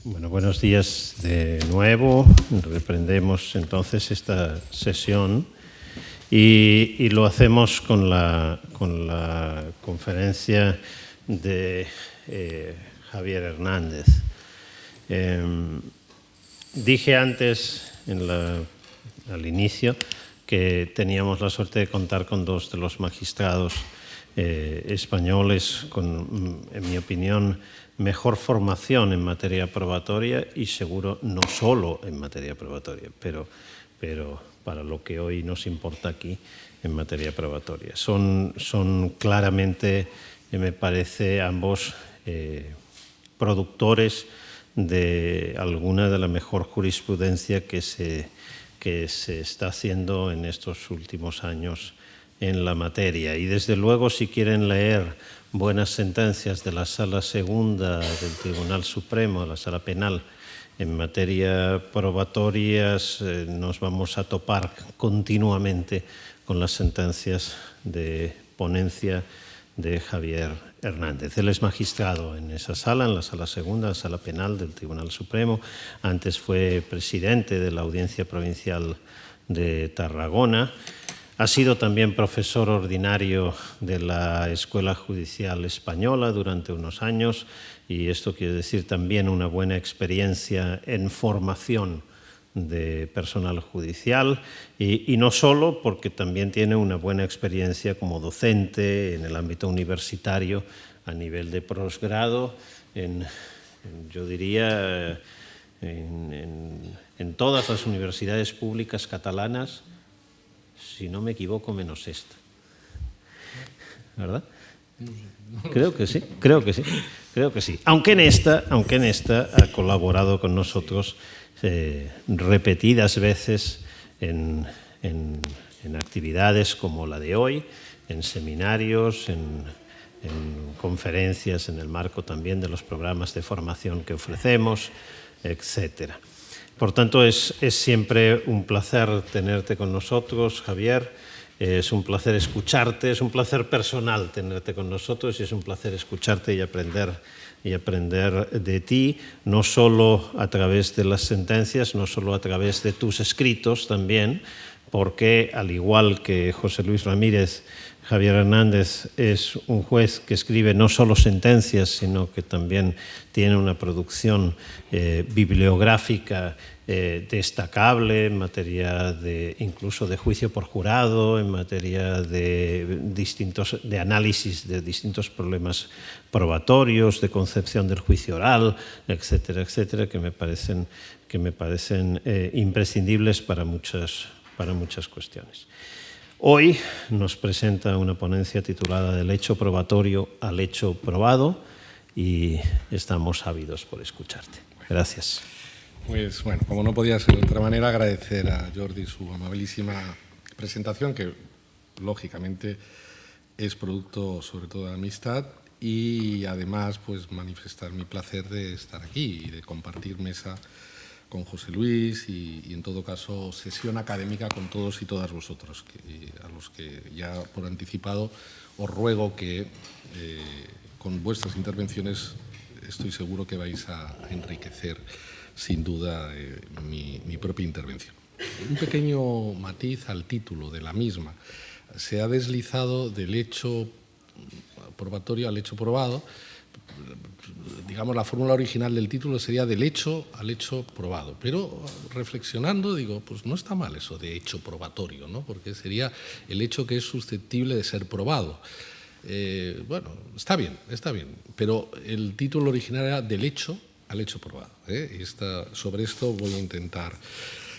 Bueno, buenos días de nuevo. Reprendemos entonces esta sesión y lo hacemos con la conferencia de Javier Hernández. Dije antes, al inicio, que teníamos la suerte de contar con dos de los magistrados españoles con, en mi opinión, mejor formación en materia probatoria y seguro no solo en materia probatoria, pero para lo que hoy nos importa aquí en materia probatoria. Son claramente, me parece, ambos productores de alguna de la mejor jurisprudencia que se está haciendo en estos últimos años en la materia. Y desde luego, si quieren leer buenas sentencias de la Sala Segunda del Tribunal Supremo, la Sala Penal, en materia probatoria, nos vamos a topar continuamente con las sentencias de ponencia de Javier Hernández. Él es magistrado en esa sala, en la Sala Segunda, la Sala Penal del Tribunal Supremo. Antes fue presidente de la Audiencia Provincial de Tarragona. Ha sido también profesor ordinario de la Escuela Judicial Española durante unos años y esto quiere decir también una buena experiencia en formación de personal judicial y no solo porque también tiene una buena experiencia como docente en el ámbito universitario a nivel de posgrado, yo diría en todas las universidades públicas catalanas, si no me equivoco, menos esta. ¿Verdad? Creo que sí. Aunque en esta ha colaborado con nosotros repetidas veces en actividades como la de hoy, en seminarios, en conferencias en el marco también de los programas de formación que ofrecemos, etcétera. Por tanto, es siempre un placer tenerte con nosotros, Javier. Es un placer escucharte, es un placer personal tenerte con nosotros y es un placer escucharte y aprender de ti, no solo a través de las sentencias, no solo a través de tus escritos también, porque al igual que José Luis Ramírez, Javier Hernández es un juez que escribe no solo sentencias, sino que también tiene una producción bibliográfica destacable en materia incluso de juicio por jurado, en materia de análisis de distintos problemas probatorios, de concepción del juicio oral, etcétera, etcétera, que me parecen imprescindibles para muchas cuestiones. Hoy nos presenta una ponencia titulada Del hecho probatorio al hecho probado y estamos ávidos por escucharte. Gracias. Pues bueno, como no podía ser de otra manera, agradecer a Jordi su amabilísima presentación, que lógicamente es producto sobre todo de amistad, y además pues manifestar mi placer de estar aquí y de compartir mesa con José Luis y en todo caso sesión académica con todos y todas vosotros, a los que ya por anticipado os ruego que con vuestras intervenciones estoy seguro que vais a enriquecer sin duda mi propia intervención. Un pequeño matiz al título de la misma. Se ha deslizado del hecho probatorio al hecho probado. Digamos, la fórmula original del título sería del hecho al hecho probado. Pero reflexionando, digo, pues no está mal eso de hecho probatorio, ¿no? Porque sería el hecho que es susceptible de ser probado. Bueno, está bien, pero el título original era del hecho al hecho probado. Y sobre esto voy a intentar.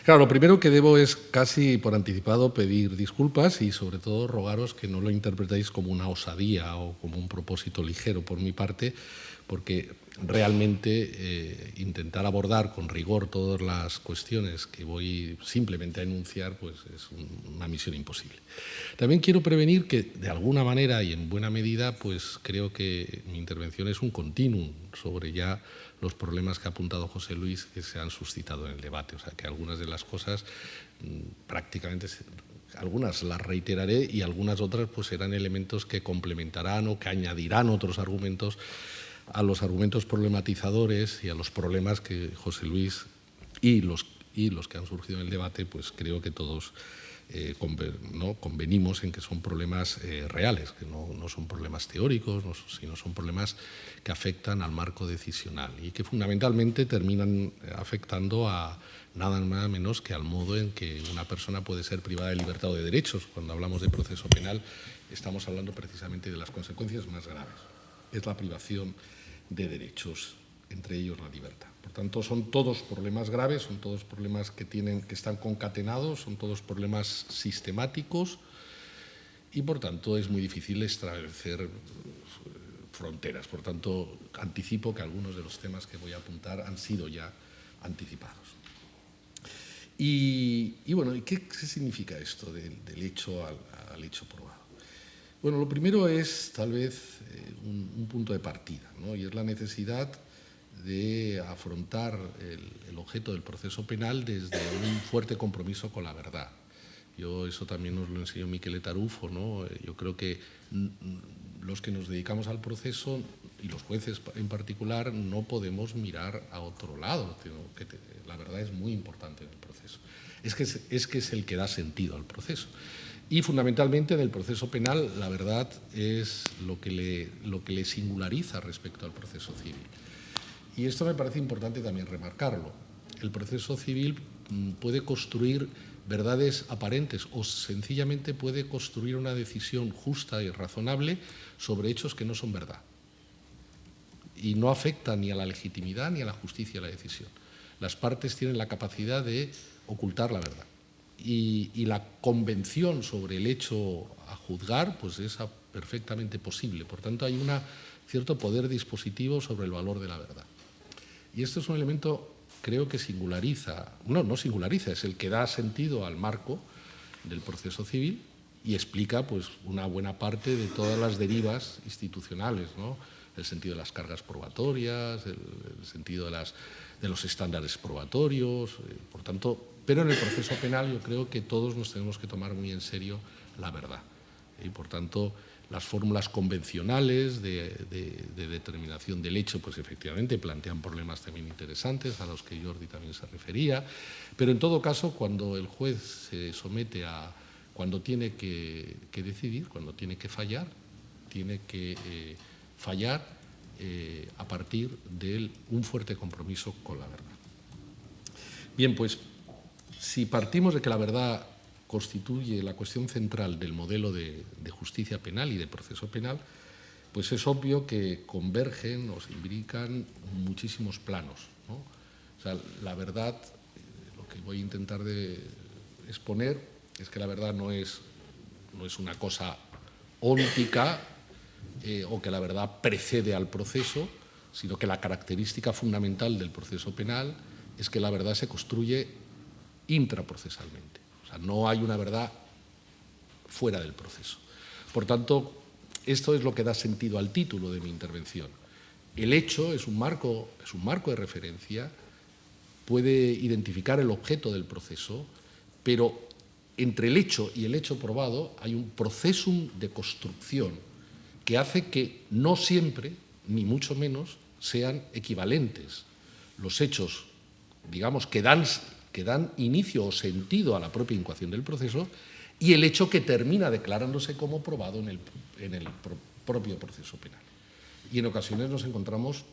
Claro, lo primero que debo es casi por anticipado pedir disculpas y sobre todo rogaros que no lo interpretéis como una osadía o como un propósito ligero por mi parte, porque realmente intentar abordar con rigor todas las cuestiones que voy simplemente a enunciar pues es una misión imposible. También quiero prevenir que de alguna manera y en buena medida pues creo que mi intervención es un continuum sobre ya los problemas que ha apuntado José Luis que se han suscitado en el debate. O sea, que algunas de las cosas prácticamente, algunas las reiteraré y algunas otras pues serán elementos que complementarán o que añadirán otros argumentos a los argumentos problematizadores y a los problemas que José Luis y los que han surgido en el debate, pues creo que todos convenimos en que son problemas reales, que no son problemas teóricos, sino son problemas que afectan al marco decisional y que fundamentalmente terminan afectando a nada más menos que al modo en que una persona puede ser privada de libertad o de derechos. Cuando hablamos de proceso penal estamos hablando precisamente de las consecuencias más graves. Es la privación de derechos, entre ellos la libertad. Por tanto, son todos problemas graves, son todos problemas que están concatenados, son todos problemas sistemáticos y, por tanto, es muy difícil establecer fronteras. Por tanto, anticipo que algunos de los temas que voy a apuntar han sido ya anticipados. Y bueno, ¿y qué significa esto del hecho al hecho probado? Bueno, lo primero es tal vez un punto de partida, ¿no? Y es la necesidad de afrontar el objeto del proceso penal desde un fuerte compromiso con la verdad. Eso también nos lo enseñó Michele Tarufo, ¿no? Yo creo que los que nos dedicamos al proceso, y los jueces en particular, no podemos mirar a otro lado. La verdad es muy importante en el proceso. Es que es el que da sentido al proceso. Y fundamentalmente en el proceso penal la verdad es lo que le singulariza respecto al proceso civil. Y esto me parece importante también remarcarlo. El proceso civil puede construir verdades aparentes o sencillamente puede construir una decisión justa y razonable sobre hechos que no son verdad. Y no afecta ni a la legitimidad ni a la justicia de la decisión. Las partes tienen la capacidad de ocultar la verdad. Y la convención sobre el hecho a juzgar pues es perfectamente posible. Por tanto, hay un cierto poder dispositivo sobre el valor de la verdad. Y esto es un elemento, creo que singulariza, no singulariza, es el que da sentido al marco del proceso civil y explica pues, una buena parte de todas las derivas institucionales, ¿no? El sentido de las cargas probatorias, el sentido de los estándares probatorios, por tanto, pero en el proceso penal yo creo que todos nos tenemos que tomar muy en serio la verdad. Y por tanto, las fórmulas convencionales de determinación del hecho, pues efectivamente plantean problemas también interesantes a los que Jordi también se refería, pero en todo caso, cuando el juez se somete cuando tiene que decidir, cuando tiene que fallar, tiene que fallar a partir de un fuerte compromiso con la verdad. Bien, pues si partimos de que la verdad constituye la cuestión central del modelo de justicia penal y de proceso penal, pues es obvio que convergen o se imbrican muchísimos planos, ¿no? O sea, la verdad, lo que voy a intentar exponer es que la verdad no es una cosa óntica o que la verdad precede al proceso, sino que la característica fundamental del proceso penal es que la verdad se construye intraprocesalmente. O sea, no hay una verdad fuera del proceso. Por tanto, esto es lo que da sentido al título de mi intervención. El hecho es un marco de referencia, puede identificar el objeto del proceso, pero entre el hecho y el hecho probado hay un procesum de construcción que hace que no siempre, ni mucho menos, sean equivalentes los hechos, digamos, que dan inicio o sentido a la propia incoación del proceso y el hecho que termina declarándose como probado en el propio proceso penal. Y en ocasiones nos encontramos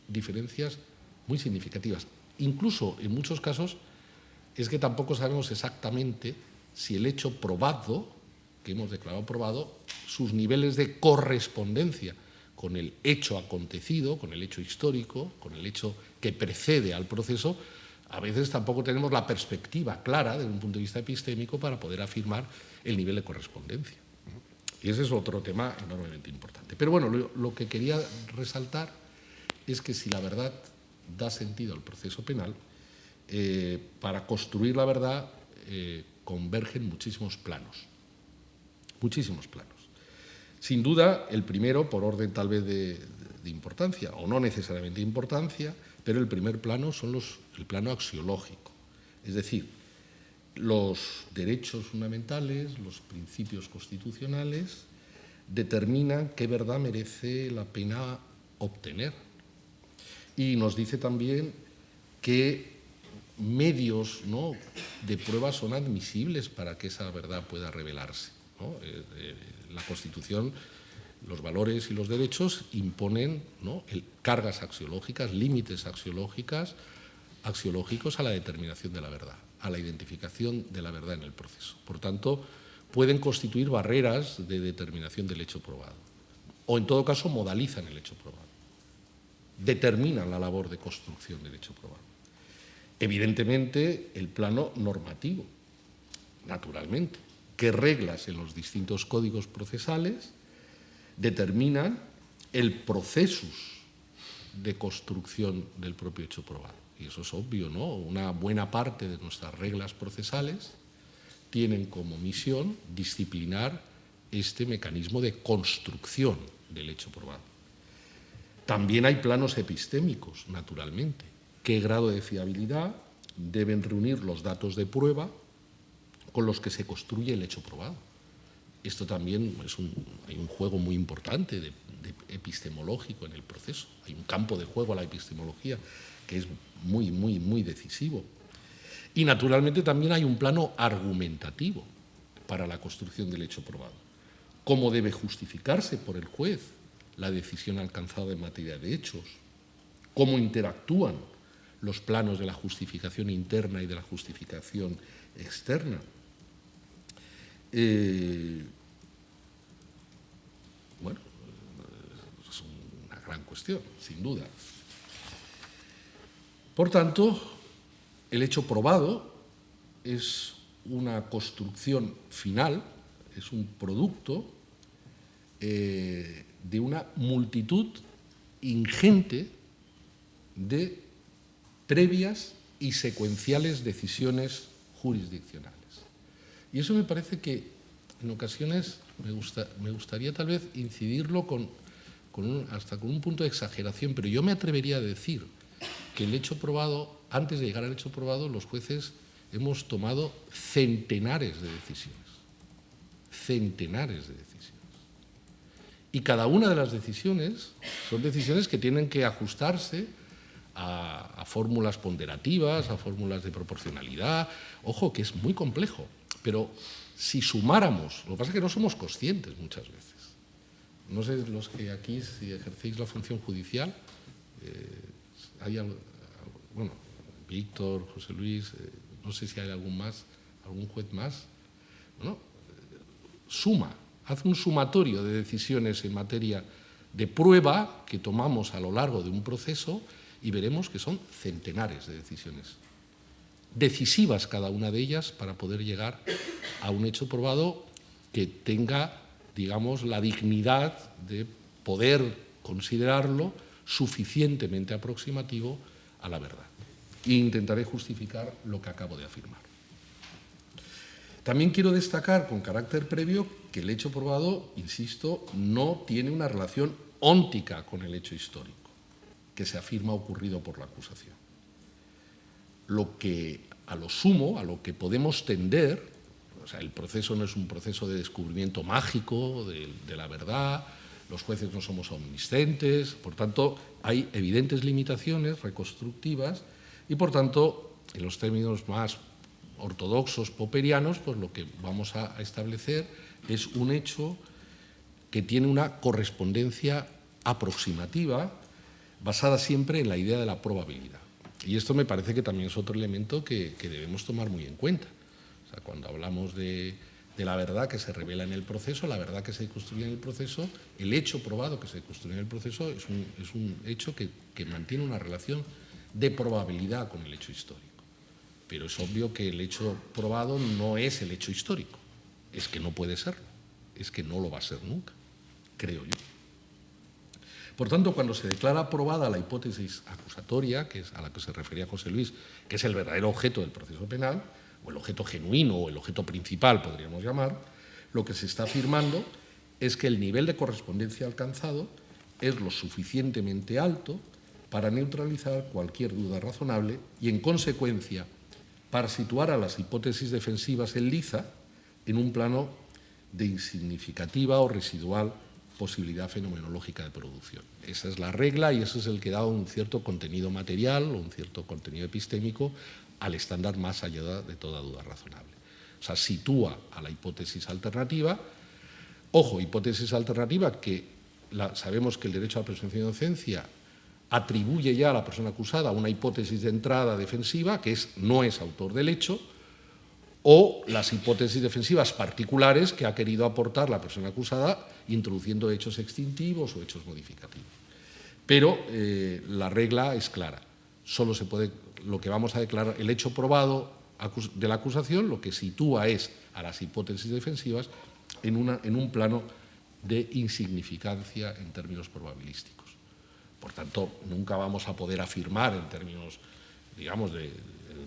diferencias muy significativas. Incluso, en muchos casos, es que tampoco sabemos exactamente si el hecho probado, que hemos declarado probado, sus niveles de correspondencia con el hecho acontecido, con el hecho histórico, con el hecho que precede al proceso, a veces tampoco tenemos la perspectiva clara desde un punto de vista epistémico para poder afirmar el nivel de correspondencia. Y ese es otro tema enormemente importante. Pero bueno, lo que quería resaltar es que si la verdad da sentido al proceso penal, para construir la verdad convergen muchísimos planos. Muchísimos planos. Sin duda, el primero, por orden tal vez de importancia, o no necesariamente de importancia, pero el primer plano son el plano axiológico. Es decir, los derechos fundamentales, los principios constitucionales, determinan qué verdad merece la pena obtener. Y nos dice también qué medios, ¿no?, de prueba son admisibles para que esa verdad pueda revelarse, ¿no? La Constitución, los valores y los derechos imponen, ¿no?, cargas axiológicas, límites axiológicos a la determinación de la verdad, a la identificación de la verdad en el proceso. Por tanto, pueden constituir barreras de determinación del hecho probado, o en todo caso modalizan el hecho probado, determinan la labor de construcción del hecho probado. Evidentemente, el plano normativo, naturalmente, qué reglas en los distintos códigos procesales determinan el procesus de construcción del propio hecho probado. Y eso es obvio, ¿no? Una buena parte de nuestras reglas procesales tienen como misión disciplinar este mecanismo de construcción del hecho probado. También hay planos epistémicos, naturalmente. ¿Qué grado de fiabilidad deben reunir los datos de prueba con los que se construye el hecho probado? Esto también hay un juego muy importante de epistemológico en el proceso. Hay un campo de juego a la epistemología que es muy, muy, muy decisivo. Y naturalmente también hay un plano argumentativo para la construcción del hecho probado. ¿Cómo debe justificarse por el juez la decisión alcanzada en materia de hechos? ¿Cómo interactúan los planos de la justificación interna y de la justificación externa? Bueno, es una gran cuestión, sin duda. Por tanto, el hecho probado es una construcción final, es un producto de una multitud ingente de previas y secuenciales decisiones jurisdiccionales. Y eso me parece que en ocasiones me gustaría tal vez incidirlo hasta con un punto de exageración, pero yo me atrevería a decir que el hecho probado, antes de llegar al hecho probado, los jueces hemos tomado centenares de decisiones. Centenares de decisiones. Y cada una de las decisiones son decisiones que tienen que ajustarse a fórmulas ponderativas, a fórmulas de proporcionalidad. Ojo, que es muy complejo, pero si sumáramos, lo que pasa es que no somos conscientes muchas veces. No sé, los que aquí, si ejercéis la función judicial, bueno, Víctor, José Luis, no sé si hay algún juez más. Bueno, hace un sumatorio de decisiones en materia de prueba que tomamos a lo largo de un proceso y veremos que son centenares de decisiones, decisivas cada una de ellas para poder llegar a un hecho probado que tenga, digamos, la dignidad de poder considerarlo suficientemente aproximativo a la verdad. E intentaré justificar lo que acabo de afirmar. También quiero destacar con carácter previo que el hecho probado, insisto, no tiene una relación óntica con el hecho histórico que se afirma ocurrido por la acusación. Lo que, a lo sumo, a lo que podemos tender, o sea, el proceso no es un proceso de descubrimiento mágico de la verdad, los jueces no somos omniscientes, por tanto, hay evidentes limitaciones reconstructivas y, por tanto, en los términos más ortodoxos popperianos, pues lo que vamos a establecer es un hecho que tiene una correspondencia aproximativa basada siempre en la idea de la probabilidad. Y esto me parece que también es otro elemento que debemos tomar muy en cuenta. O sea, cuando hablamos de la verdad que se revela en el proceso, la verdad que se construye en el proceso, el hecho probado que se construye en el proceso es un hecho que mantiene una relación de probabilidad con el hecho histórico. Pero es obvio que el hecho probado no es el hecho histórico. Es que no puede serlo. Es que no lo va a ser nunca, creo yo. Por tanto, cuando se declara aprobada la hipótesis acusatoria, que es a la que se refería José Luis, que es el verdadero objeto del proceso penal, o el objeto genuino, o el objeto principal, podríamos llamar, lo que se está afirmando es que el nivel de correspondencia alcanzado es lo suficientemente alto para neutralizar cualquier duda razonable y, en consecuencia, para situar a las hipótesis defensivas en liza en un plano de insignificativa o residual posibilidad fenomenológica de producción. Esa es la regla y eso es el que da un cierto contenido material o un cierto contenido epistémico al estándar más allá de toda duda razonable. O sea, sitúa a la hipótesis alternativa. Ojo, hipótesis alternativa que sabemos que el derecho a la presunción de inocencia atribuye ya a la persona acusada una hipótesis de entrada defensiva, que no es autor del hecho, o las hipótesis defensivas particulares que ha querido aportar la persona acusada introduciendo hechos extintivos o hechos modificativos. Pero la regla es clara. Solo se puede, lo que vamos a declarar, el hecho probado de la acusación, lo que sitúa es a las hipótesis defensivas en un plano de insignificancia en términos probabilísticos. Por tanto, nunca vamos a poder afirmar en términos, digamos, de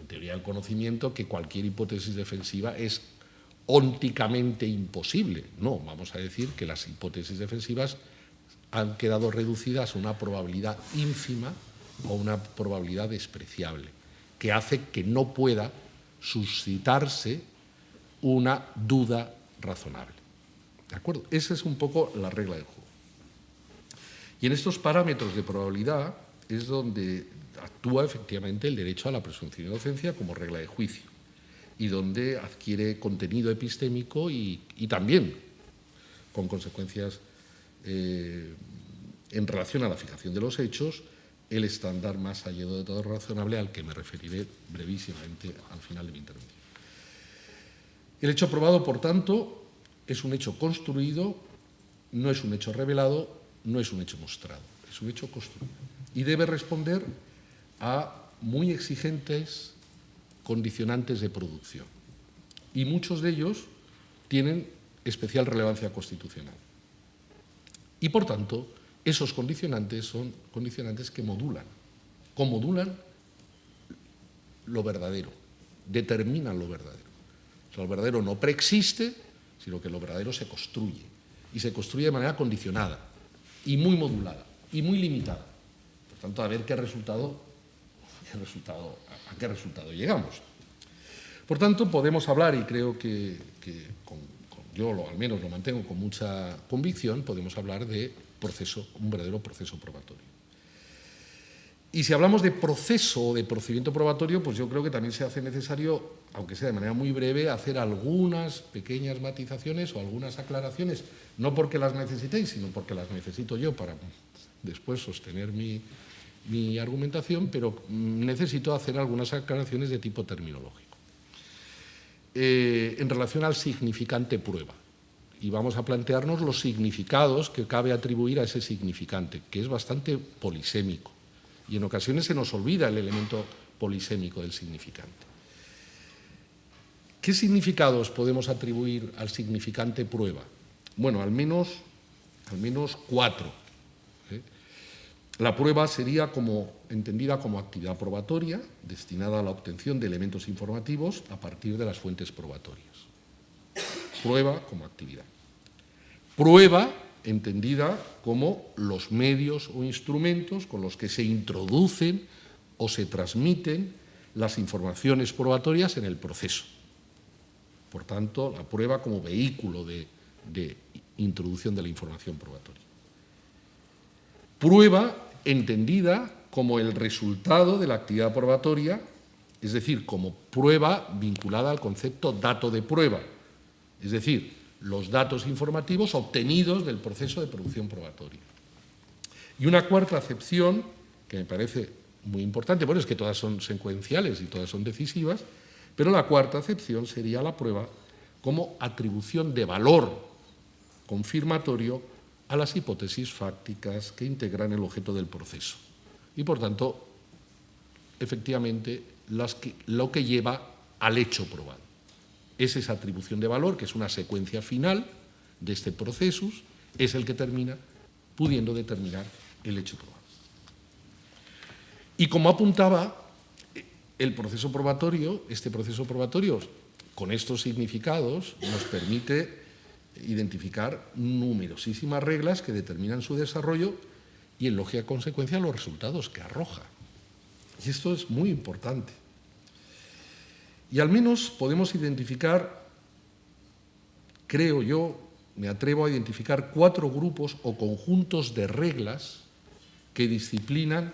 teoría del conocimiento que cualquier hipótesis defensiva es ónticamente imposible. No, vamos a decir que las hipótesis defensivas han quedado reducidas a una probabilidad ínfima o una probabilidad despreciable, que hace que no pueda suscitarse una duda razonable. ¿De acuerdo? Esa es un poco la regla del juego. Y en estos parámetros de probabilidad es donde actúa efectivamente el derecho a la presunción de inocencia como regla de juicio y donde adquiere contenido epistémico y también con consecuencias en relación a la fijación de los hechos, el estándar más allá de todo razonable al que me referiré brevísimamente al final de mi intervención. El hecho probado, por tanto, es un hecho construido, no es un hecho revelado, no es un hecho mostrado, es un hecho construido y debe responder a muy exigentes condicionantes de producción. Y muchos de ellos tienen especial relevancia constitucional. Y, por tanto, esos condicionantes son condicionantes que modulan lo verdadero, determinan lo verdadero. O sea, lo verdadero no preexiste, sino que lo verdadero se construye. Y se construye de manera condicionada, y muy modulada, y muy limitada. Por tanto, a ver a qué resultado llegamos. Por tanto, podemos hablar, y creo que yo al menos lo mantengo con mucha convicción, podemos hablar de un verdadero proceso probatorio. Y si hablamos de proceso o de procedimiento probatorio, pues yo creo que también se hace necesario, aunque sea de manera muy breve, hacer algunas pequeñas matizaciones o algunas aclaraciones, no porque las necesitéis, sino porque las necesito yo para después sostener mi argumentación, pero necesito hacer algunas aclaraciones de tipo terminológico. En relación al significante prueba, y vamos a plantearnos los significados que cabe atribuir a ese significante, que es bastante polisémico, y en ocasiones se nos olvida el elemento polisémico del significante. ¿Qué significados podemos atribuir al significante prueba? Bueno, al menos 4. La prueba sería entendida como actividad probatoria destinada a la obtención de elementos informativos a partir de las fuentes probatorias. Prueba como actividad. Prueba entendida como los medios o instrumentos con los que se introducen o se transmiten las informaciones probatorias en el proceso. Por tanto, la prueba como vehículo de introducción de la información probatoria. Prueba entendida como el resultado de la actividad probatoria, es decir, como prueba vinculada al concepto dato de prueba, es decir, los datos informativos obtenidos del proceso de producción probatoria. Y una cuarta acepción, que me parece muy importante, bueno, es que todas son secuenciales y todas son decisivas, pero la cuarta acepción sería la prueba como atribución de valor confirmatorio a las hipótesis fácticas que integran el objeto del proceso. Y, por tanto, efectivamente, lo que lleva al hecho probado. Es esa atribución de valor, que es una secuencia final de este proceso, es el que termina pudiendo determinar el hecho probado. Y como apuntaba, el proceso probatorio, este proceso probatorio, con estos significados, nos permite identificar numerosísimas reglas que determinan su desarrollo y, en lógica consecuencia, los resultados que arroja. Y esto es muy importante. Y al menos podemos identificar, creo yo, me atrevo a identificar 4 grupos o conjuntos de reglas que disciplinan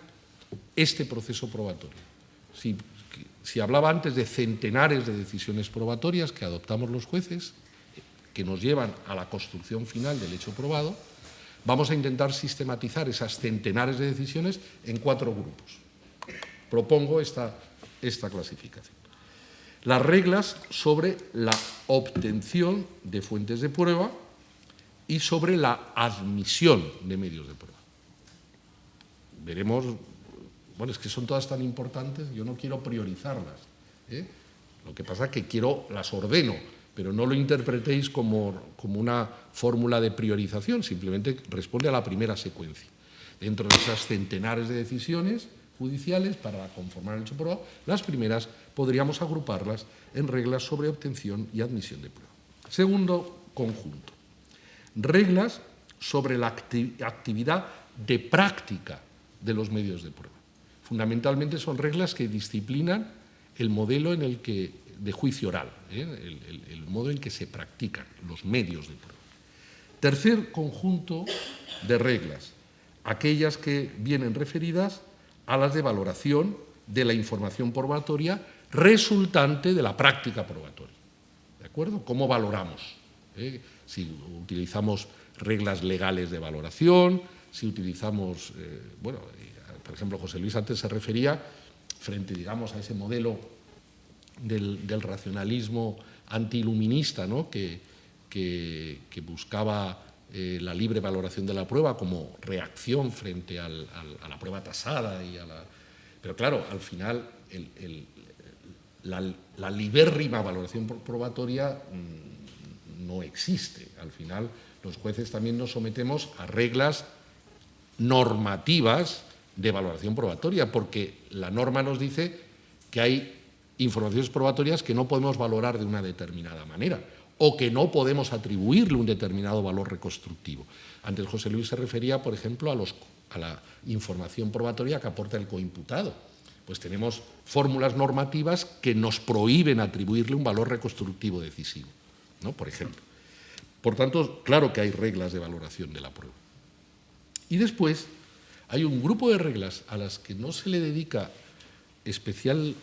este proceso probatorio. Si hablaba antes de centenares de decisiones probatorias que adoptamos los jueces, que nos llevan a la construcción final del hecho probado, vamos a intentar sistematizar esas centenares de decisiones en 4 grupos. Propongo esta clasificación. Las reglas sobre la obtención de fuentes de prueba y sobre la admisión de medios de prueba. Veremos, bueno, es que son todas tan importantes, yo no quiero priorizarlas, ¿eh? Lo que pasa es que las ordeno, pero no lo interpretéis como una fórmula de priorización, simplemente responde a la primera secuencia. Dentro de esas centenares de decisiones judiciales para conformar el hecho probado, las primeras podríamos agruparlas en reglas sobre obtención y admisión de prueba. Segundo conjunto, reglas sobre la actividad de práctica de los medios de prueba. Fundamentalmente son reglas que disciplinan el modelo de juicio oral, el modo en que se practican los medios de prueba. Tercer conjunto de reglas, aquellas que vienen referidas a las de valoración de la información probatoria resultante de la práctica probatoria. ¿De acuerdo? ¿Cómo valoramos? Si utilizamos reglas legales de valoración, si utilizamos, por ejemplo, José Luis antes se refería, frente, digamos, a ese modelo del racionalismo antiiluminista, ¿no? que buscaba la libre valoración de la prueba como reacción frente a la prueba tasada. Pero claro, al final la libérrima valoración probatoria no existe. Al final los jueces también nos sometemos a reglas normativas de valoración probatoria, porque la norma nos dice que hay informaciones probatorias que no podemos valorar de una determinada manera o que no podemos atribuirle un determinado valor reconstructivo. Antes José Luis se refería, por ejemplo, a la información probatoria que aporta el coimputado. Pues tenemos fórmulas normativas que nos prohíben atribuirle un valor reconstructivo decisivo, ¿no? Por ejemplo. Por tanto, claro que hay reglas de valoración de la prueba. Y después hay un grupo de reglas a las que no se le dedica especial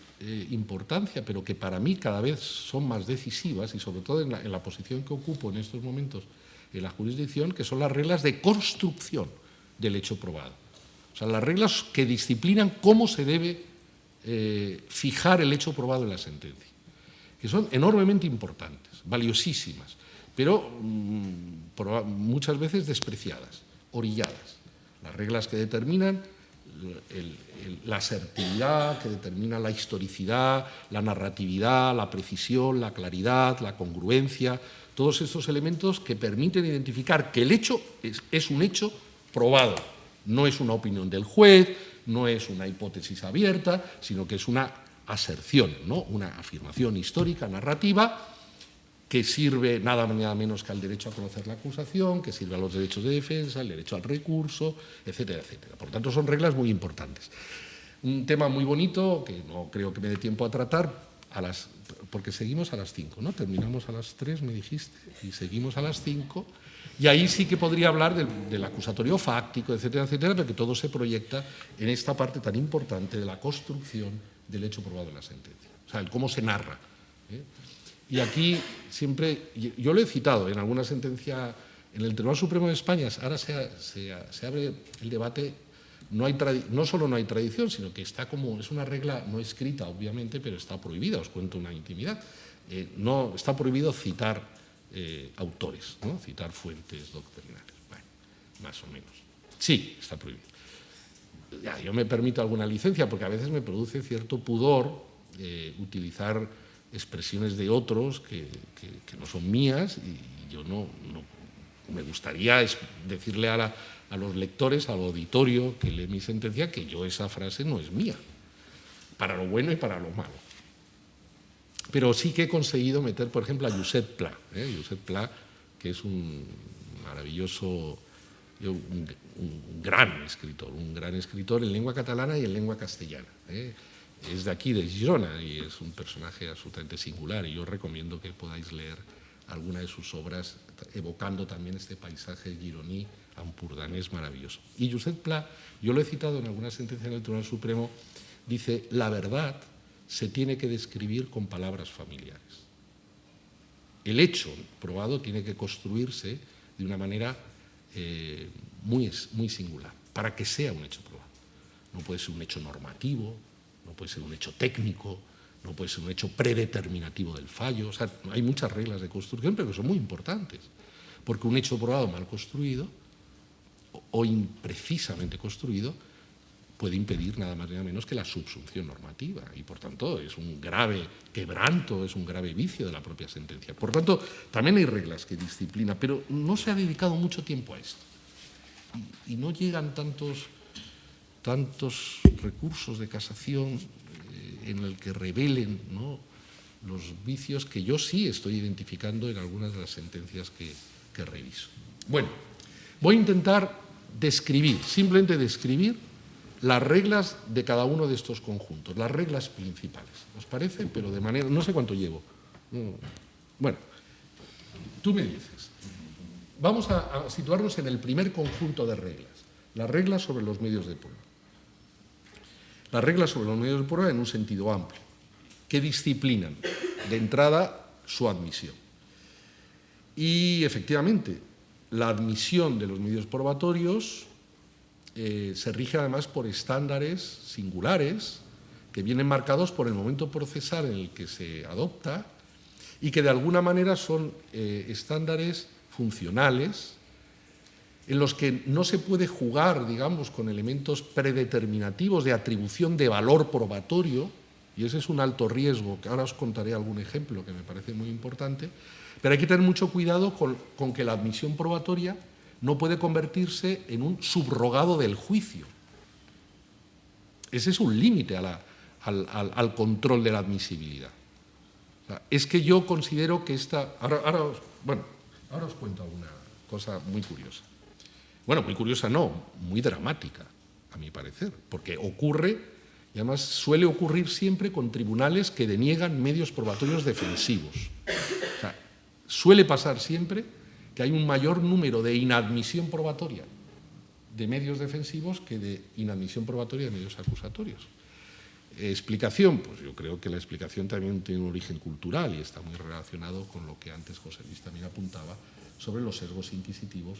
importancia, pero que para mí cada vez son más decisivas, y sobre todo en la posición que ocupo en estos momentos en la jurisdicción, que son las reglas de construcción del hecho probado. O sea, las reglas que disciplinan cómo se debe fijar el hecho probado en la sentencia, que son enormemente importantes, valiosísimas, pero muchas veces despreciadas, orilladas. Las reglas que determinan la asertividad, que determina la historicidad, la narratividad, la precisión, la claridad, la congruencia, todos estos elementos que permiten identificar que el hecho es un hecho probado, no es una opinión del juez, no es una hipótesis abierta, sino que es una aserción, ¿no? Una afirmación histórica, narrativa, que sirve nada menos que al derecho a conocer la acusación, que sirve a los derechos de defensa, el derecho al recurso, etcétera, etcétera. Por tanto, son reglas muy importantes. Un tema muy bonito, que no creo que me dé tiempo a tratar, porque seguimos a las 5, ¿no? Terminamos a las 3, me dijiste, y seguimos a las 5, y ahí sí que podría hablar del acusatorio fáctico, etcétera, etcétera, pero que todo se proyecta en esta parte tan importante de la construcción del hecho probado en la sentencia. O sea, el cómo se narra, ¿eh? Y aquí siempre, yo lo he citado en alguna sentencia, en el Tribunal Supremo de España, ahora se abre el debate, no solo no hay tradición, sino que está como, es una regla no escrita, obviamente, pero está prohibida, os cuento una intimidad, no está prohibido citar autores, ¿no? Citar fuentes doctrinales, bueno, más o menos. Sí, está prohibido. Ya, yo me permito alguna licencia, porque a veces me produce cierto pudor utilizar expresiones de otros que no son mías, y yo no me gustaría decirle a los lectores, al auditorio que lee mi sentencia, que esa frase no es mía, para lo bueno y para lo malo. Pero sí que he conseguido meter, por ejemplo, a Josep Pla, Josep Pla, que es un maravilloso, un gran escritor en lengua catalana y en lengua castellana. Es de aquí, de Girona, y es un personaje absolutamente singular, y yo recomiendo que podáis leer alguna de sus obras, evocando también este paisaje gironí, ampurdanés maravilloso. Y Josep Pla, yo lo he citado en alguna sentencia del Tribunal Supremo, dice: la verdad se tiene que describir con palabras familiares. El hecho probado tiene que construirse de una manera muy singular, para que sea un hecho probado. No puede ser un hecho normativo, no puede ser un hecho técnico, no puede ser un hecho predeterminativo del fallo. O sea, hay muchas reglas de construcción, pero que son muy importantes, porque un hecho probado mal construido o imprecisamente construido puede impedir nada más ni nada menos que la subsunción normativa, y por tanto es un grave quebranto, es un grave vicio de la propia sentencia. Por tanto, también hay reglas que disciplinan, pero no se ha dedicado mucho tiempo a esto y no llegan tantos recursos de casación en el que revelen, ¿no?, los vicios que yo sí estoy identificando en algunas de las sentencias que reviso. Bueno, voy a intentar describir, simplemente describir las reglas de cada uno de estos conjuntos, las reglas principales. ¿Os parece? Pero de manera... No sé cuánto llevo. Bueno, tú me dices. Vamos a situarnos en el primer conjunto de reglas, las reglas sobre los medios de prueba. Las reglas sobre los medios de prueba en un sentido amplio, que disciplinan de entrada su admisión. Y efectivamente, la admisión de los medios probatorios se rige además por estándares singulares que vienen marcados por el momento procesal en el que se adopta y que de alguna manera son estándares funcionales en los que no se puede jugar, digamos, con elementos predeterminativos de atribución de valor probatorio, y ese es un alto riesgo, que ahora os contaré algún ejemplo que me parece muy importante, pero hay que tener mucho cuidado con que la admisión probatoria no puede convertirse en un subrogado del juicio. Ese es un límite al control de la admisibilidad. O sea, es que yo considero que esta... Ahora os cuento alguna cosa muy curiosa. Bueno, muy curiosa no, muy dramática, a mi parecer, porque ocurre, y además suele ocurrir siempre con tribunales que deniegan medios probatorios defensivos. O sea, suele pasar siempre que hay un mayor número de inadmisión probatoria de medios defensivos que de inadmisión probatoria de medios acusatorios. Explicación, pues yo creo que la explicación también tiene un origen cultural y está muy relacionado con lo que antes José Luis también apuntaba sobre los sesgos inquisitivos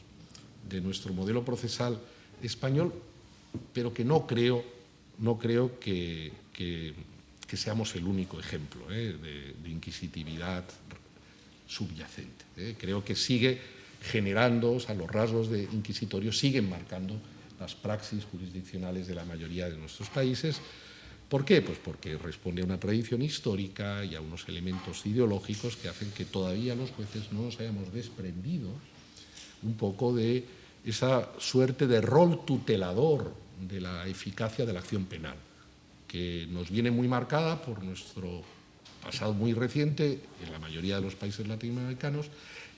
de nuestro modelo procesal español, pero que no creo que seamos el único ejemplo de inquisitividad subyacente. Creo que sigue generando, o sea, los rasgos de inquisitorios siguen marcando las praxis jurisdiccionales de la mayoría de nuestros países. ¿Por qué? Pues porque responde a una tradición histórica y a unos elementos ideológicos que hacen que todavía los jueces no nos hayamos desprendido un poco de esa suerte de rol tutelador de la eficacia de la acción penal, que nos viene muy marcada por nuestro pasado muy reciente en la mayoría de los países latinoamericanos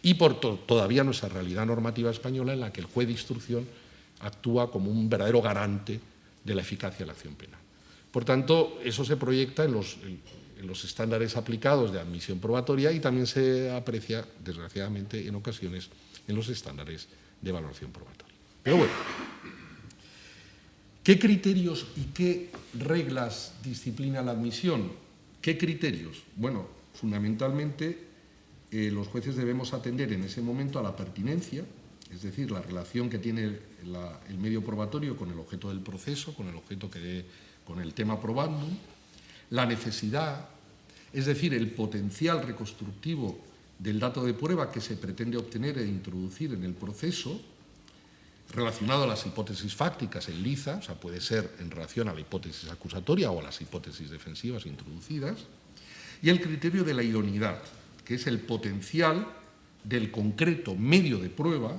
y por todavía nuestra realidad normativa española, en la que el juez de instrucción actúa como un verdadero garante de la eficacia de la acción penal. Por tanto, eso se proyecta en los estándares aplicados de admisión probatoria y también se aprecia, desgraciadamente, en ocasiones, en los estándares de valoración probatoria. Pero bueno, ¿qué criterios y qué reglas disciplina la admisión? ¿Qué criterios? Bueno, fundamentalmente los jueces debemos atender en ese momento a la pertinencia, es decir, la relación que tiene el medio probatorio con el objeto del proceso, con el tema probandum, la necesidad, es decir, el potencial reconstructivo del dato de prueba que se pretende obtener e introducir en el proceso, relacionado a las hipótesis fácticas en liza, o sea, puede ser en relación a la hipótesis acusatoria o a las hipótesis defensivas introducidas, y el criterio de la idoneidad, que es el potencial del concreto medio de prueba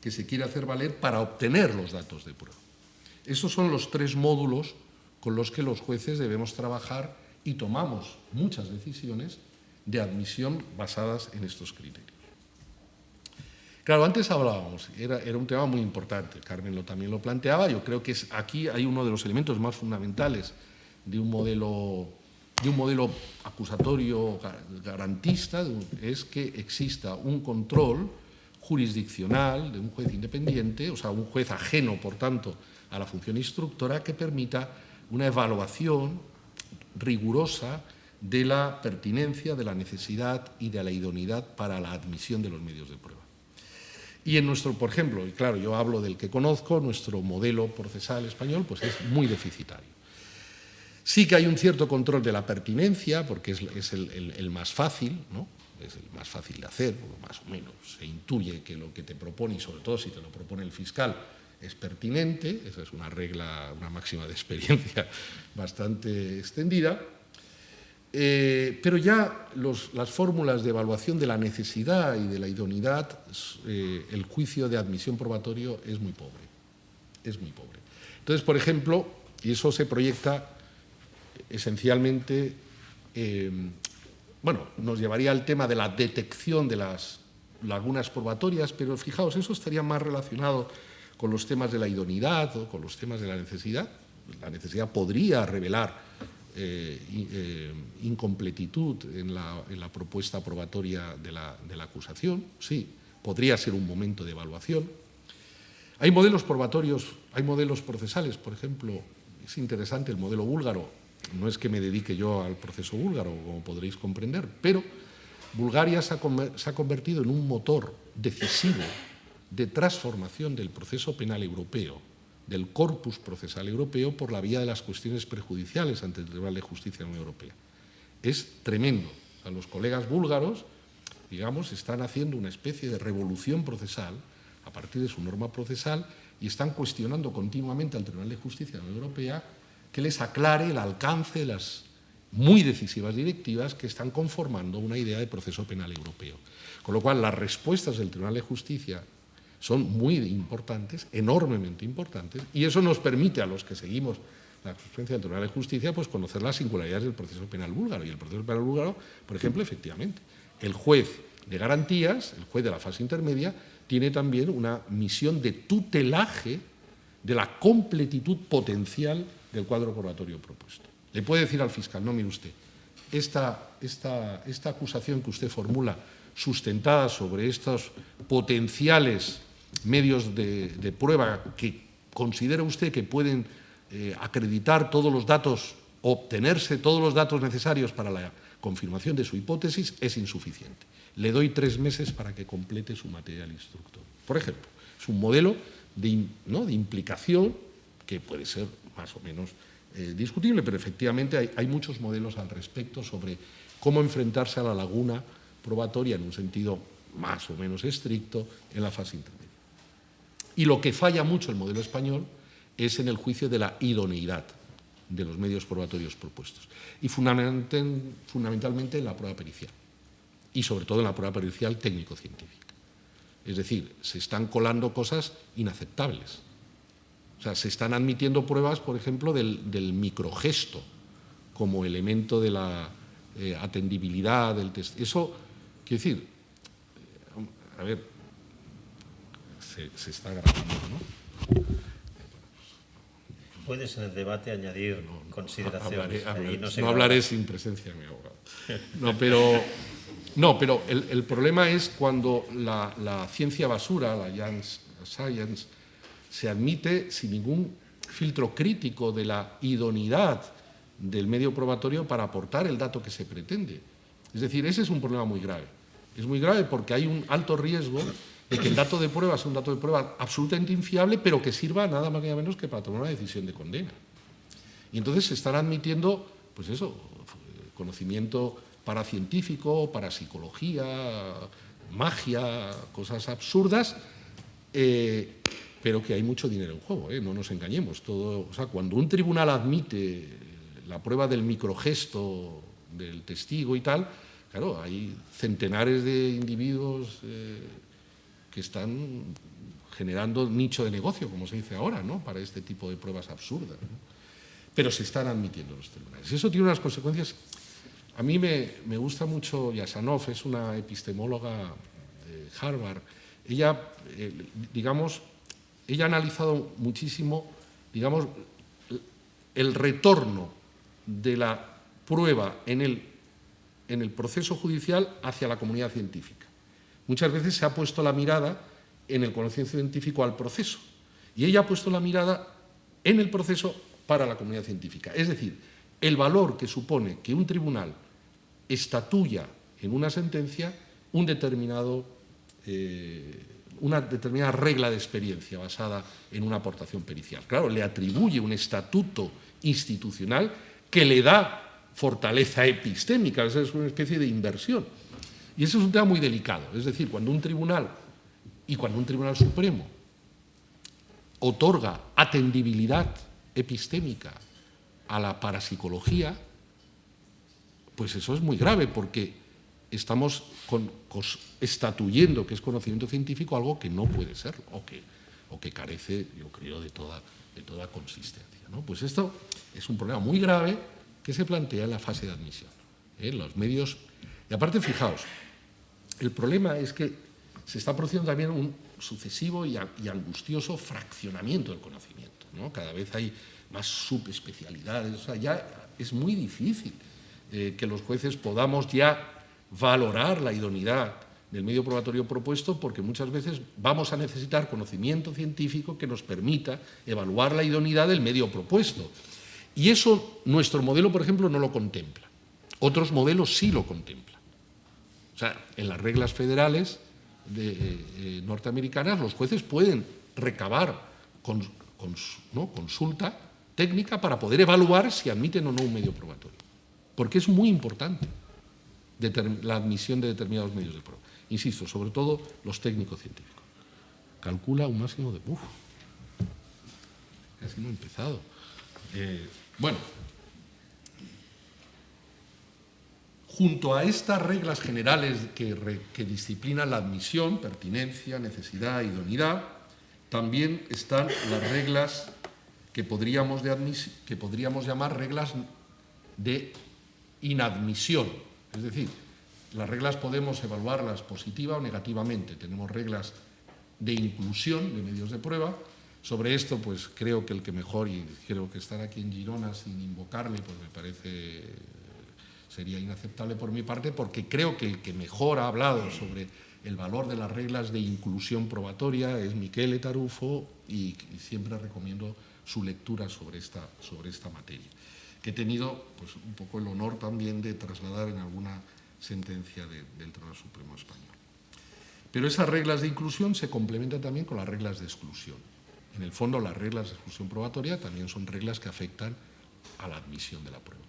que se quiere hacer valer para obtener los datos de prueba. Esos son los tres módulos con los que los jueces debemos trabajar y tomamos muchas decisiones de admisión basadas en estos criterios. Claro, antes hablábamos, era un tema muy importante, Carmen también lo planteaba, yo creo que aquí hay uno de los elementos más fundamentales de un modelo de un modelo acusatorio garantista es que exista un control jurisdiccional de un juez independiente, o sea, un juez ajeno, por tanto, a la función instructora, que permita una evaluación rigurosa de la pertinencia, de la necesidad y de la idoneidad para la admisión de los medios de prueba. Y en nuestro, por ejemplo, y claro, yo hablo del que conozco, nuestro modelo procesal español pues es muy deficitario. Sí que hay un cierto control de la pertinencia, porque es el más fácil, ¿no? Es el más fácil de hacer, más o menos. Se intuye que lo que te propone, y sobre todo si te lo propone el fiscal, es pertinente. Esa es una regla, una máxima de experiencia bastante extendida. Pero ya las fórmulas de evaluación de la necesidad y de la idoneidad, el juicio de admisión probatorio es muy pobre. Es muy pobre. Entonces, por ejemplo, y eso se proyecta esencialmente, bueno, nos llevaría al tema de la detección de las lagunas probatorias, pero fijaos, eso estaría más relacionado con los temas de la idoneidad o con los temas de la necesidad. La necesidad podría revelar incompletitud en la propuesta probatoria de la acusación, sí, podría ser un momento de evaluación. Hay modelos probatorios, hay modelos procesales, por ejemplo, es interesante el modelo búlgaro. No es que me dedique yo al proceso búlgaro, como podréis comprender, pero Bulgaria se ha convertido en un motor decisivo de transformación del proceso penal europeo, del corpus procesal europeo, por la vía de las cuestiones prejudiciales ante el Tribunal de Justicia de la Unión Europea. Es tremendo. A los colegas búlgaros, digamos, están haciendo una especie de revolución procesal a partir de su norma procesal y están cuestionando continuamente al Tribunal de Justicia de la Unión Europea que les aclare el alcance de las muy decisivas directivas que están conformando una idea de proceso penal europeo. Con lo cual, las respuestas del Tribunal de Justicia son muy importantes, enormemente importantes, y eso nos permite a los que seguimos la jurisprudencia del Tribunal de Justicia pues conocer las singularidades del proceso penal búlgaro. Y el proceso penal búlgaro, por ejemplo, efectivamente, el juez de garantías, el juez de la fase intermedia, tiene también una misión de tutelaje de la completitud potencial del cuadro probatorio propuesto. Le puede decir al fiscal, no, mire usted, esta acusación que usted formula, sustentada sobre estos potenciales medios de prueba que considera usted que pueden acreditar todos los datos, obtenerse todos los datos necesarios para la confirmación de su hipótesis, es insuficiente. Le doy 3 meses para que complete su material instructor. Por ejemplo, es un modelo de implicación que puede ser más o menos discutible, pero efectivamente hay muchos modelos al respecto sobre cómo enfrentarse a la laguna probatoria en un sentido más o menos estricto en la fase intermedia. Y lo que falla mucho el modelo español es en el juicio de la idoneidad de los medios probatorios propuestos y fundamentalmente en la prueba pericial y sobre todo en la prueba pericial técnico-científica. Es decir, se están colando cosas inaceptables. O sea, se están admitiendo pruebas, por ejemplo, del microgesto como elemento de la atendibilidad del test. Eso, quiero decir, a ver, se está grabando, ¿no? Puedes en el debate añadir consideraciones. No hablaré sin presencia de mi abogado. No, pero el problema es cuando la ciencia basura, la science, se admite sin ningún filtro crítico de la idoneidad del medio probatorio para aportar el dato que se pretende. Es decir, ese es un problema muy grave. Es muy grave porque hay un alto riesgo de que el dato de prueba sea un dato de prueba absolutamente infiable, pero que sirva nada más ni nada menos que para tomar una decisión de condena. Y entonces se están admitiendo, pues eso, conocimiento paracientífico, parapsicología, magia, cosas absurdas, pero que hay mucho dinero en juego, no nos engañemos. O sea, cuando un tribunal admite la prueba del microgesto del testigo y tal, claro, hay centenares de individuos que están generando nicho de negocio, como se dice ahora, ¿no?, para este tipo de pruebas absurdas, ¿no? Pero se están admitiendo los tribunales. Eso tiene unas consecuencias. A mí me gusta mucho Yasanov, es una epistemóloga de Harvard. Ella, ella ha analizado muchísimo, digamos, el retorno de la prueba en el proceso judicial hacia la comunidad científica. Muchas veces se ha puesto la mirada en el conocimiento científico al proceso, y ella ha puesto la mirada en el proceso para la comunidad científica. Es decir, el valor que supone que un tribunal estatuya en una sentencia una determinada regla de experiencia basada en una aportación pericial. Claro, le atribuye un estatuto institucional que le da fortaleza epistémica, es una especie de inversión. Y eso es un tema muy delicado. Es decir, cuando un tribunal supremo otorga atendibilidad epistémica a la parapsicología, pues eso es muy grave, porque estamos estatuyendo que es conocimiento científico algo que no puede serlo, o que carece, yo creo, de toda consistencia, ¿no? Pues esto es un problema muy grave que se plantea en la fase de admisión. Los medios. Y aparte, fijaos, el problema es que se está produciendo también un sucesivo y angustioso fraccionamiento del conocimiento, ¿no? Cada vez hay más subespecialidades. O sea, ya es muy difícil que los jueces podamos ya valorar la idoneidad del medio probatorio propuesto, porque muchas veces vamos a necesitar conocimiento científico que nos permita evaluar la idoneidad del medio propuesto. Y eso nuestro modelo, por ejemplo, no lo contempla. Otros modelos sí lo contemplan. O sea, en las reglas federales norteamericanas los jueces pueden recabar consulta técnica para poder evaluar si admiten o no un medio probatorio. Porque es muy importante la admisión de determinados medios de prueba. Insisto, sobre todo los técnico-científicos. Calcula un máximo de... casi no he empezado. Bueno, junto a estas reglas generales que disciplinan la admisión, pertinencia, necesidad, idoneidad, también están las reglas que podríamos llamar reglas de inadmisión. Es decir, las reglas podemos evaluarlas positiva o negativamente. Tenemos reglas de inclusión de medios de prueba. Sobre esto, pues creo que el que mejor, y creo que estar aquí en Girona sin invocarle, pues me parece, sería inaceptable por mi parte, porque creo que el que mejor ha hablado sobre el valor de las reglas de inclusión probatoria es Michele Tarufo, y siempre recomiendo su lectura sobre esta materia, que he tenido pues, un poco el honor también de trasladar en alguna sentencia del Tribunal Supremo Español. Pero esas reglas de inclusión se complementan también con las reglas de exclusión. En el fondo, las reglas de exclusión probatoria también son reglas que afectan a la admisión de la prueba.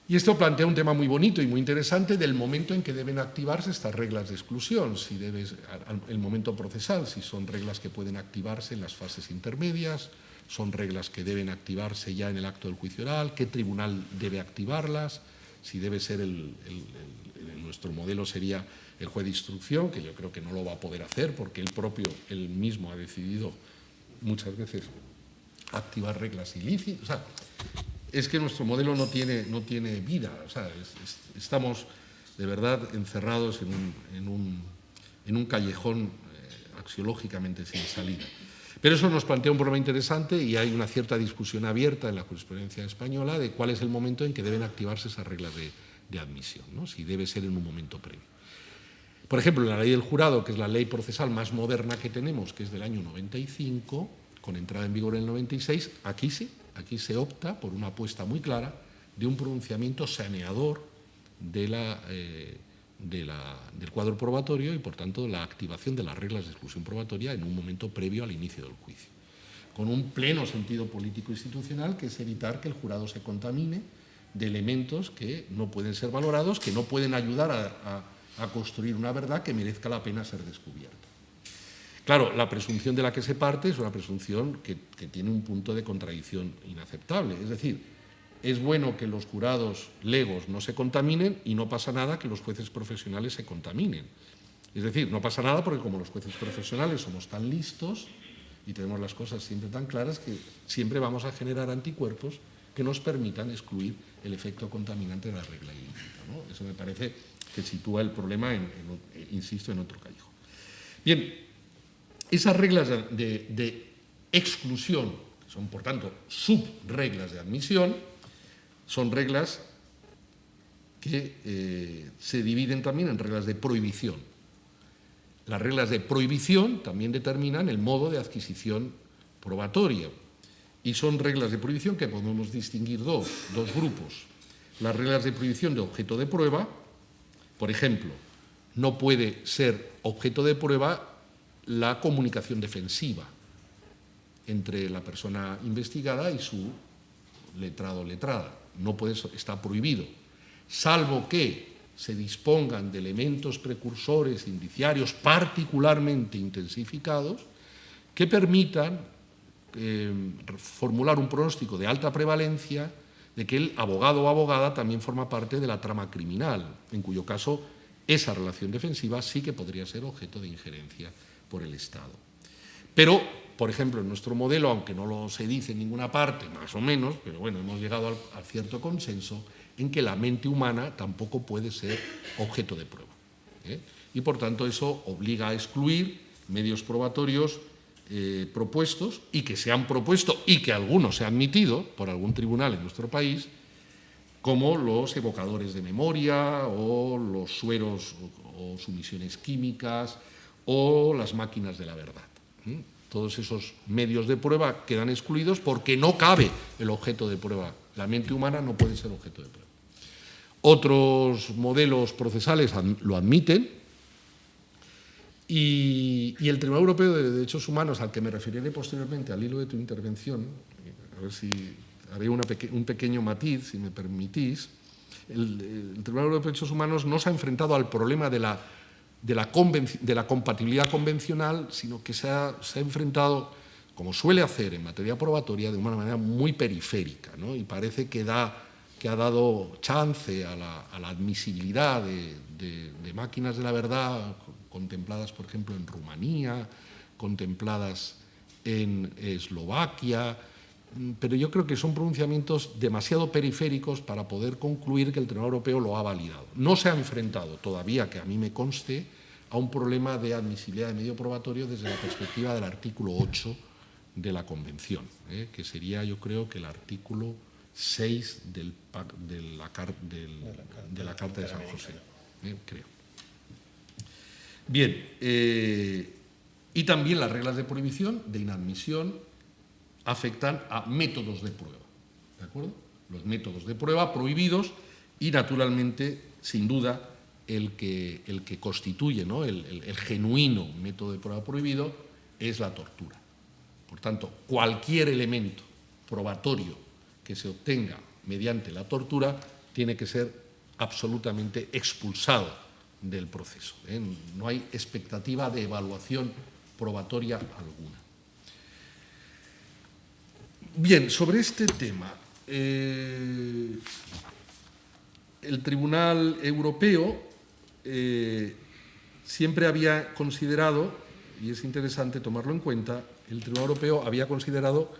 Y esto plantea un tema muy bonito y muy interesante del momento en que deben activarse estas reglas de exclusión, el momento procesal, si son reglas que pueden activarse en las fases intermedias, son reglas que deben activarse ya en el acto del juicio oral, qué tribunal debe activarlas, si debe ser nuestro modelo sería el juez de instrucción, que yo creo que no lo va a poder hacer porque él mismo ha decidido muchas veces activar reglas ilícitas. O sea, es que nuestro modelo no tiene vida. O sea, estamos de verdad encerrados en un callejón axiológicamente sin salida. Pero eso nos plantea un problema interesante y hay una cierta discusión abierta en la jurisprudencia española de cuál es el momento en que deben activarse esas reglas de admisión, ¿no? Si debe ser en un momento previo. Por ejemplo, en la ley del jurado, que es la ley procesal más moderna que tenemos, que es del año 95, con entrada en vigor en el 96, aquí se opta por una apuesta muy clara de un pronunciamiento saneador del cuadro probatorio y, por tanto, la activación de las reglas de exclusión probatoria en un momento previo al inicio del juicio, con un pleno sentido político institucional, que es evitar que el jurado se contamine de elementos que no pueden ser valorados, que no pueden ayudar a construir una verdad que merezca la pena ser descubierta. Claro, la presunción de la que se parte es una presunción que tiene un punto de contradicción inaceptable. Es decir, es bueno que los jurados legos no se contaminen y no pasa nada que los jueces profesionales se contaminen. Es decir, no pasa nada porque como los jueces profesionales somos tan listos y tenemos las cosas siempre tan claras, que siempre vamos a generar anticuerpos que nos permitan excluir el efecto contaminante de la regla ilícita, ¿no? Eso me parece que sitúa el problema, insisto, en otro callejón. Bien, esas reglas de exclusión, que son por tanto subreglas de admisión, son reglas que se dividen también en reglas de prohibición. Las reglas de prohibición también determinan el modo de adquisición probatoria y son reglas de prohibición que podemos distinguir dos grupos. Las reglas de prohibición de objeto de prueba, por ejemplo, no puede ser objeto de prueba la comunicación defensiva entre la persona investigada y su letrado o letrada. No puede, está prohibido, salvo que se dispongan de elementos precursores indiciarios particularmente intensificados que permitan formular un pronóstico de alta prevalencia de que el abogado o abogada también forma parte de la trama criminal, en cuyo caso esa relación defensiva sí que podría ser objeto de injerencia por el Estado. Pero, por ejemplo, en nuestro modelo, aunque no lo se dice en ninguna parte, más o menos, pero bueno, hemos llegado al cierto consenso en que la mente humana tampoco puede ser objeto de prueba. Y, por tanto, eso obliga a excluir medios probatorios propuestos y que se han propuesto y que algunos se han admitido por algún tribunal en nuestro país, como los evocadores de memoria o los sueros o sumisiones químicas o las máquinas de la verdad. Todos esos medios de prueba quedan excluidos porque no cabe el objeto de prueba. La mente humana no puede ser objeto de prueba. Otros modelos procesales lo admiten y el Tribunal Europeo de Derechos Humanos, al que me referiré posteriormente al hilo de tu intervención, a ver si haré un pequeño matiz, si me permitís, el Tribunal Europeo de Derechos Humanos no se ha enfrentado al problema de la compatibilidad convencional, sino que se ha enfrentado, como suele hacer en materia probatoria, de una manera muy periférica, ¿no? Y parece que ha dado chance a la admisibilidad de máquinas de la verdad contempladas, por ejemplo, en Rumanía, contempladas en Eslovaquia, pero yo creo que son pronunciamientos demasiado periféricos para poder concluir que el Tribunal Europeo lo ha validado. No se ha enfrentado todavía, que a mí me conste, a un problema de admisibilidad de medio probatorio desde la perspectiva del artículo 8 de la Convención, que sería, yo creo, que el artículo 6 de la Carta de San José, creo. Bien, y también las reglas de prohibición, de inadmisión, afectan a métodos de prueba, ¿de acuerdo? Los métodos de prueba prohibidos y, naturalmente, sin duda, el que constituye, ¿no?, el genuino método de prueba prohibido es la tortura. Por tanto, cualquier elemento probatorio que se obtenga mediante la tortura tiene que ser absolutamente expulsado del proceso. No hay expectativa de evaluación probatoria alguna. Bien, sobre este tema, el Tribunal Europeo siempre había considerado, y es interesante tomarlo en cuenta, el Tribunal Europeo había considerado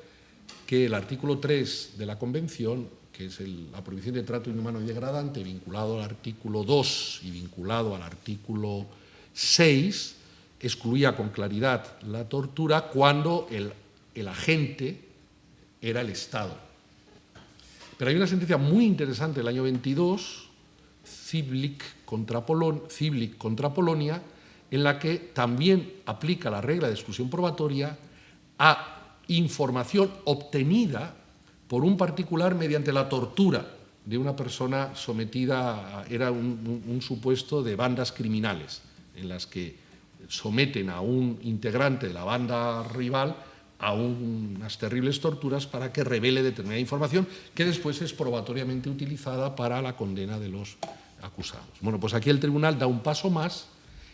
que el artículo 3 de la Convención, que es la prohibición de trato inhumano y degradante, vinculado al artículo 2 y vinculado al artículo 6, excluía con claridad la tortura cuando el agente era el Estado. Pero hay una sentencia muy interesante del año 22, Ciblik contra Polonia, en la que también aplica la regla de exclusión probatoria a información obtenida por un particular mediante la tortura de una persona sometida era un supuesto de bandas criminales, en las que someten a un integrante de la banda rival a unas terribles torturas para que revele determinada información que después es probatoriamente utilizada para la condena de los acusados. Bueno, pues aquí el tribunal da un paso más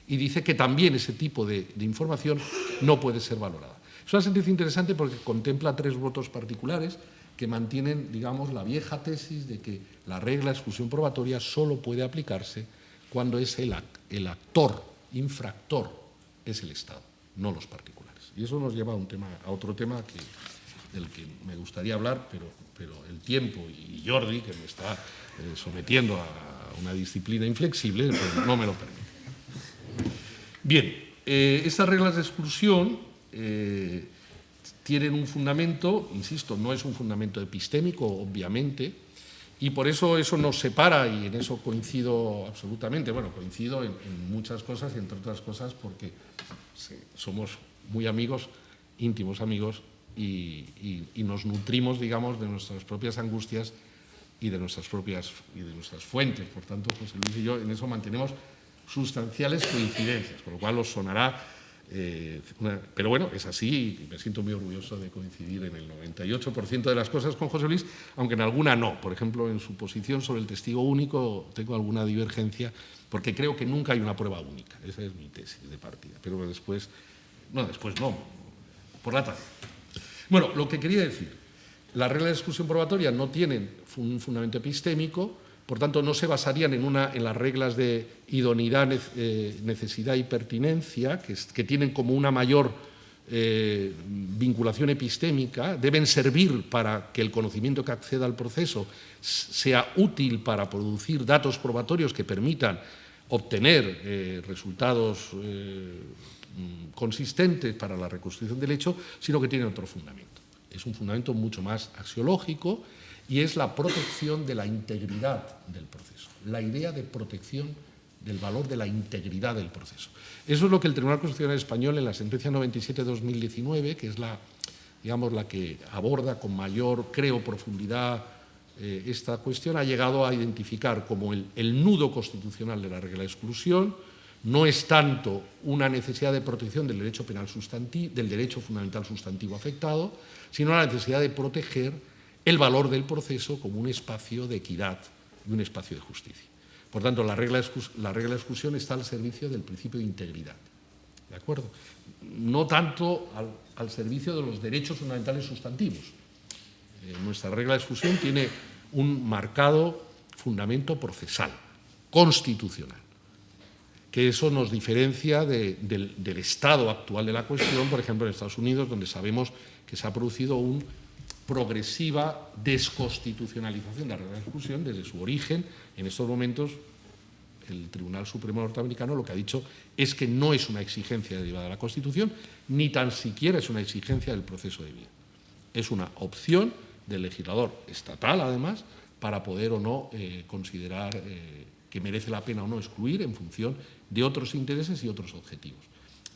y dice que también ese tipo de información no puede ser valorada. Es una sentencia interesante porque contempla 3 votos particulares que mantienen, digamos, la vieja tesis de que la regla de exclusión probatoria solo puede aplicarse cuando es el actor, infractor, es el Estado, no los particulares. Y eso nos lleva a otro tema del que me gustaría hablar, pero el tiempo y Jordi, que me está sometiendo a una disciplina inflexible, pues no me lo permite. Bien, estas reglas de exclusión tienen un fundamento, insisto, no es un fundamento epistémico, obviamente, Y por eso nos separa, y en eso coincido absolutamente. Bueno, coincido en muchas cosas, y entre otras cosas porque somos muy amigos, íntimos amigos, y nos nutrimos, digamos, de nuestras propias angustias y de nuestras fuentes. Por tanto, José Luis y yo en eso mantenemos sustanciales coincidencias, con lo cual os sonará, pero bueno, es así, y me siento muy orgulloso de coincidir en el 98% de las cosas con José Luis, aunque en alguna no. Por ejemplo, en su posición sobre el testigo único tengo alguna divergencia, porque creo que nunca hay una prueba única. Esa es mi tesis de partida. Pero después no, por la tarde. Bueno, lo que quería decir, las reglas de exclusión probatoria no tienen un fundamento epistémico, por tanto no se basarían en las reglas de idoneidad, necesidad y pertinencia, que tienen como una mayor vinculación epistémica, deben servir para que el conocimiento que acceda al proceso sea útil para producir datos probatorios que permitan obtener resultados consistentes para la reconstrucción del hecho, sino que tienen otro fundamento. Es un fundamento mucho más axiológico y es la protección de la integridad del proceso, la idea de protección del valor de la integridad del proceso. Eso es lo que el Tribunal Constitucional Español en la sentencia 97/2019, que es la que aborda con mayor, profundidad esta cuestión, ha llegado a identificar como el nudo constitucional de la regla de exclusión. No es tanto una necesidad de protección del derecho penal del derecho fundamental sustantivo afectado, sino la necesidad de proteger el valor del proceso como un espacio de equidad y un espacio de justicia. Por tanto, la regla de exclusión está al servicio del principio de integridad. ¿De acuerdo? No tanto al servicio de los derechos fundamentales sustantivos. Nuestra regla de exclusión tiene un marcado fundamento procesal, constitucional, que eso nos diferencia del estado actual de la cuestión, por ejemplo, en Estados Unidos, donde sabemos que se ha producido una progresiva desconstitucionalización de la regla de exclusión desde su origen. En estos momentos, el Tribunal Supremo norteamericano lo que ha dicho es que no es una exigencia derivada de la Constitución, ni tan siquiera es una exigencia del proceso de vida. Es una opción del legislador estatal, además, para poder o no considerar que merece la pena o no excluir en función de otros intereses y otros objetivos.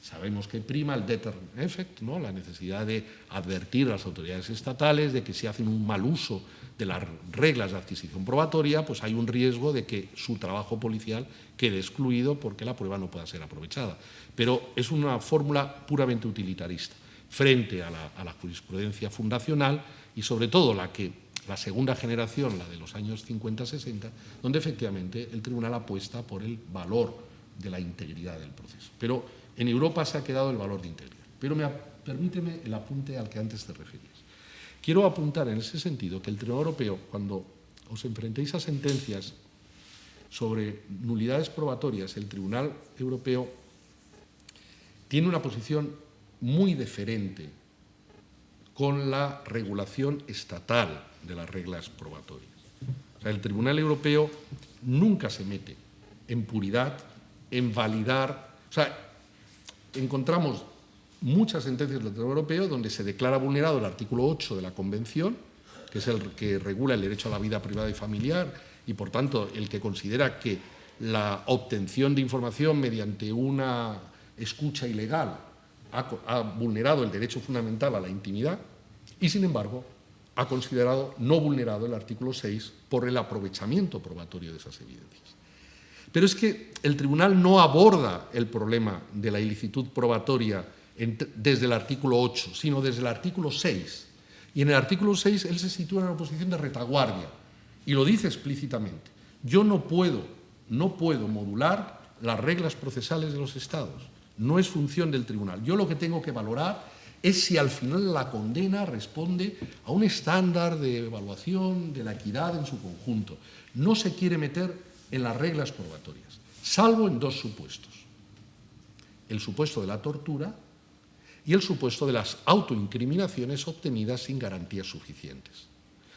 Sabemos que prima el deterrent effect, ¿no? La necesidad de advertir a las autoridades estatales de que si hacen un mal uso de las reglas de adquisición probatoria, pues hay un riesgo de que su trabajo policial quede excluido porque la prueba no pueda ser aprovechada. Pero es una fórmula puramente utilitarista frente a la jurisprudencia fundacional y sobre todo la segunda generación, la de los años 50-60, donde efectivamente el tribunal apuesta por el valor de la integridad del proceso. Pero en Europa se ha quedado el valor de integridad. Pero permíteme el apunte al que antes te referías. Quiero apuntar en ese sentido que el Tribunal Europeo, cuando os enfrentéis a sentencias sobre nulidades probatorias, el Tribunal Europeo tiene una posición muy deferente con la regulación estatal de las reglas probatorias. O sea, el Tribunal Europeo nunca se mete en puridad, en validar. O sea, encontramos muchas sentencias del Tribunal Europeo donde se declara vulnerado el artículo 8 de la Convención, que es el que regula el derecho a la vida privada y familiar, y por tanto el que considera que la obtención de información mediante una escucha ilegal ha vulnerado el derecho fundamental a la intimidad, y sin embargo ha considerado no vulnerado el artículo 6 por el aprovechamiento probatorio de esas evidencias. Pero es que el tribunal no aborda el problema de la ilicitud probatoria desde el artículo 8, sino desde el artículo 6. Y en el artículo 6 él se sitúa en una posición de retaguardia y lo dice explícitamente. Yo no puedo modular las reglas procesales de los Estados. No es función del tribunal. Yo lo que tengo que valorar es si al final la condena responde a un estándar de evaluación de la equidad en su conjunto. No se quiere meter en las reglas probatorias, salvo en dos supuestos. El supuesto de la tortura y el supuesto de las autoincriminaciones obtenidas sin garantías suficientes,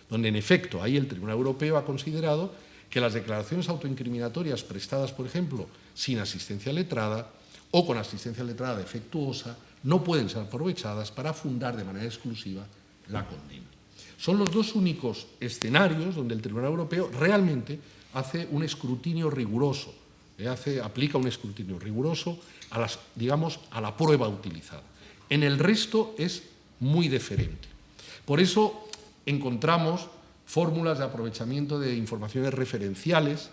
donde en efecto ahí el Tribunal Europeo ha considerado que las declaraciones autoincriminatorias prestadas, por ejemplo, sin asistencia letrada o con asistencia letrada defectuosa, no pueden ser aprovechadas para fundar de manera exclusiva la condena. O Son los dos únicos escenarios donde el Tribunal Europeo realmente hace un escrutinio riguroso, aplica un escrutinio riguroso a la prueba utilizada. En el resto es muy diferente. Por eso encontramos fórmulas de aprovechamiento de informaciones referenciales,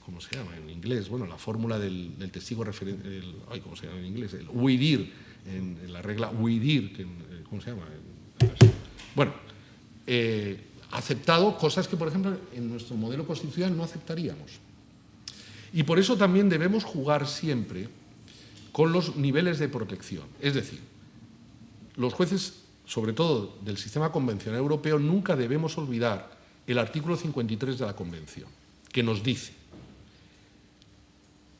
¿cómo se llama en inglés? Bueno, la fórmula del testigo referencial, ¿cómo se llama en inglés? El oui dire, en la regla oui dire, ¿cómo se llama? Bueno, ha aceptado cosas que, por ejemplo, en nuestro modelo constitucional no aceptaríamos. Y por eso también debemos jugar siempre con los niveles de protección. Es decir, los jueces, sobre todo del sistema convencional europeo, nunca debemos olvidar el artículo 53 de la Convención, que nos dice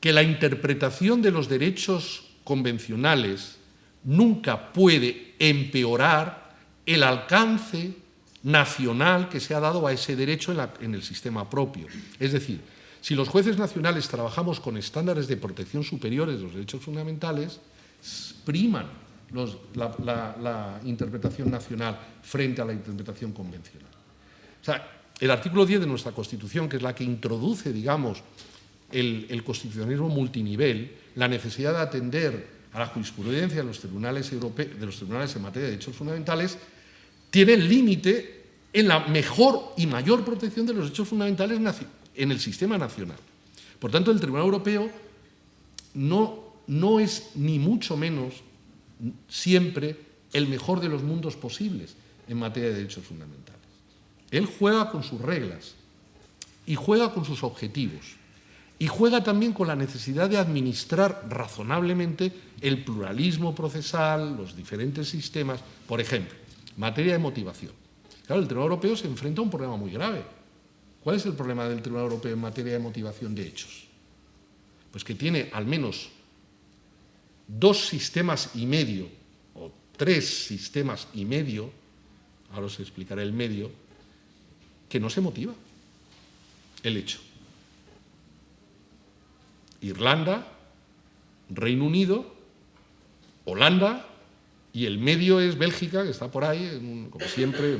que la interpretación de los derechos convencionales nunca puede empeorar el alcance nacional que se ha dado a ese derecho en el sistema propio. Es decir, si los jueces nacionales trabajamos con estándares de protección superiores de los derechos fundamentales, priman la interpretación nacional frente a la interpretación convencional. O sea, el artículo 10 de nuestra Constitución, que es la que introduce, digamos, el constitucionalismo multinivel, la necesidad de atender a la jurisprudencia de los tribunales europeos, de los tribunales en materia de derechos fundamentales, tiene el límite en la mejor y mayor protección de los derechos fundamentales en el sistema nacional. Por tanto, el Tribunal Europeo no es ni mucho menos siempre el mejor de los mundos posibles en materia de derechos fundamentales. Él juega con sus reglas y juega con sus objetivos y juega también con la necesidad de administrar razonablemente el pluralismo procesal, los diferentes sistemas. Por ejemplo, materia de motivación. Claro, el Tribunal Europeo se enfrenta a un problema muy grave. ¿Cuál es el problema del Tribunal Europeo en materia de motivación de hechos? Pues que tiene al menos 2 sistemas y medio, o 3 sistemas y medio, ahora os explicaré el medio, que no se motiva el hecho. Irlanda, Reino Unido, Holanda, y el medio es Bélgica, que está por ahí, como siempre.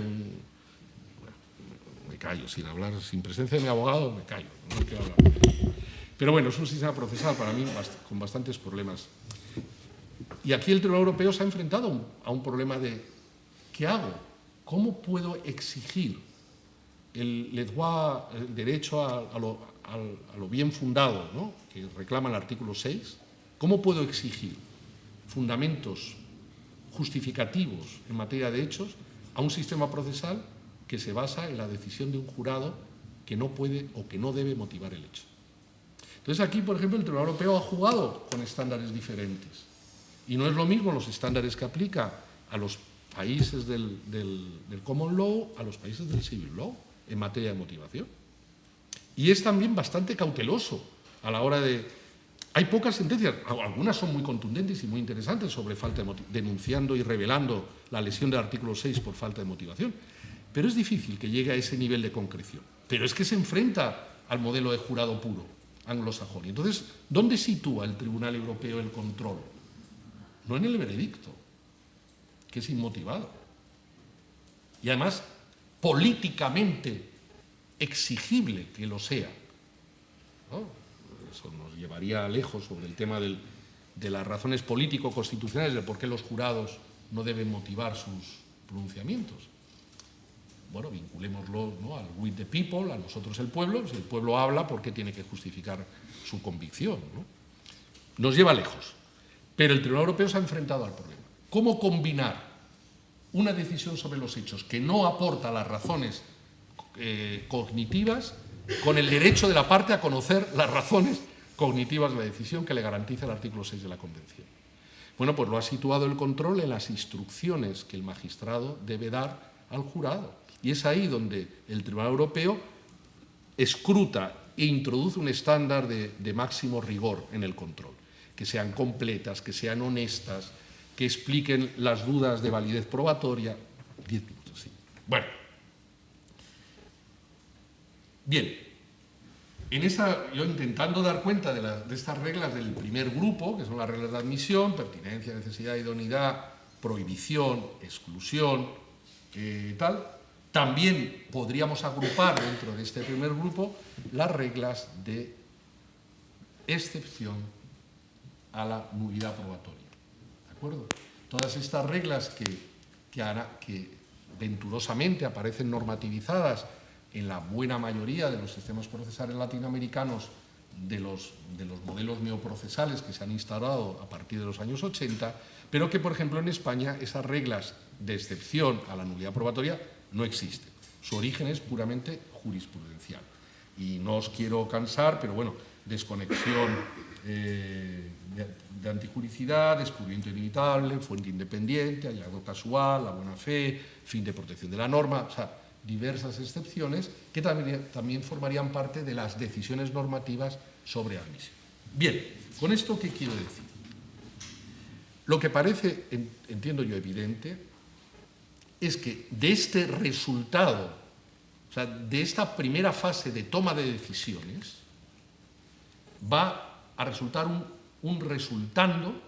Me callo, sin presencia de mi abogado, me callo, no quiero hablar. Pero bueno, es un sistema procesal para mí con bastantes problemas. Y aquí el Tribunal Europeo se ha enfrentado a un problema de ¿qué hago? ¿Cómo puedo exigir el derecho a lo bien fundado, ¿no?, que reclama el artículo 6? ¿Cómo puedo exigir fundamentos justificativos en materia de hechos a un sistema procesal que se basa en la decisión de un jurado que no puede o que no debe motivar el hecho? Entonces aquí, por ejemplo, el Tribunal Europeo ha jugado con estándares diferentes. Y no es lo mismo los estándares que aplica a los países del Common Law a los países del Civil Law en materia de motivación. Y es también bastante cauteloso a la hora de... Hay pocas sentencias, algunas son muy contundentes y muy interesantes sobre falta de denunciando y revelando la lesión del artículo 6 por falta de motivación, pero es difícil que llegue a ese nivel de concreción. Pero es que se enfrenta al modelo de jurado puro anglosajón. Entonces, ¿dónde sitúa el Tribunal Europeo el control? No en el veredicto, que es inmotivado. Y además, políticamente exigible que lo sea, ¿no? Eso nos llevaría lejos sobre el tema de las razones político-constitucionales de por qué los jurados no deben motivar sus pronunciamientos. Bueno, vinculémoslo, ¿no?, al with the people, a nosotros el pueblo. Si el pueblo habla, ¿por qué tiene que justificar su convicción, ¿no? Nos lleva lejos. Pero el Tribunal Europeo se ha enfrentado al problema. ¿Cómo combinar una decisión sobre los hechos que no aporta las razones cognitivas con el derecho de la parte a conocer las razones cognitivas de la decisión que le garantiza el artículo 6 de la Convención? Bueno, pues lo ha situado el control en las instrucciones que el magistrado debe dar al jurado. Y es ahí donde el Tribunal Europeo escruta e introduce un estándar de máximo rigor en el control. Que sean completas, que sean honestas, que expliquen las dudas de validez probatoria. 10 minutos, sí. Bueno. Bien. Yo intentando dar cuenta de estas reglas del primer grupo, que son las reglas de admisión, pertinencia, necesidad, idoneidad prohibición, exclusión, tal. También podríamos agrupar dentro de este primer grupo las reglas de excepción a la nulidad probatoria. ¿De acuerdo? Todas estas reglas que venturosamente aparecen normativizadas en la buena mayoría de los sistemas procesales latinoamericanos de los modelos neoprocesales que se han instaurado a partir de los años 80, pero que, por ejemplo, en España esas reglas de excepción a la nulidad probatoria no existen. Su origen es puramente jurisprudencial. Y no os quiero cansar, pero bueno, desconexión de antijuricidad, descubrimiento inevitable, fuente independiente, hallazgo casual, la buena fe, fin de protección de la norma, o sea, diversas excepciones que también formarían parte de las decisiones normativas sobre admisión. Bien, ¿con esto qué quiero decir? Lo que parece, entiendo yo, evidente, es que de este resultado, o sea, de esta primera fase de toma de decisiones, va a resultar un resultando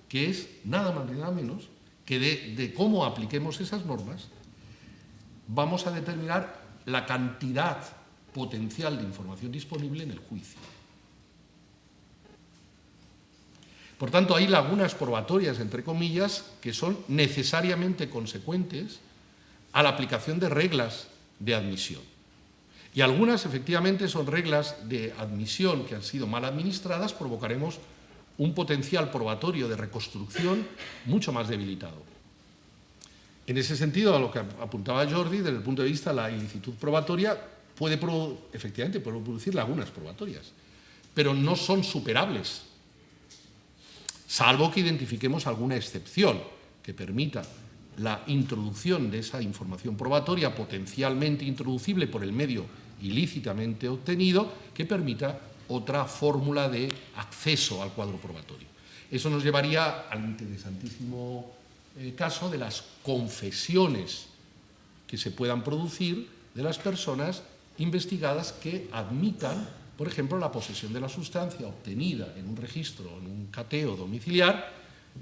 que es nada más ni nada menos que de cómo apliquemos esas normas, vamos a determinar la cantidad potencial de información disponible en el juicio. Por tanto, hay lagunas probatorias, entre comillas, que son necesariamente consecuentes a la aplicación de reglas de admisión. Y algunas, efectivamente, son reglas de admisión que han sido mal administradas, provocaremos un potencial probatorio de reconstrucción mucho más debilitado. En ese sentido, a lo que apuntaba Jordi, desde el punto de vista de la ilicitud probatoria, efectivamente puede producir lagunas probatorias, pero no son superables, salvo que identifiquemos alguna excepción que permita la introducción de esa información probatoria potencialmente introducible por el medio ilícitamente obtenido, que permita otra fórmula de acceso al cuadro probatorio. Eso nos llevaría al interesantísimo caso de las confesiones que se puedan producir de las personas investigadas que admitan, por ejemplo, la posesión de la sustancia obtenida en un registro, en un cateo domiciliar,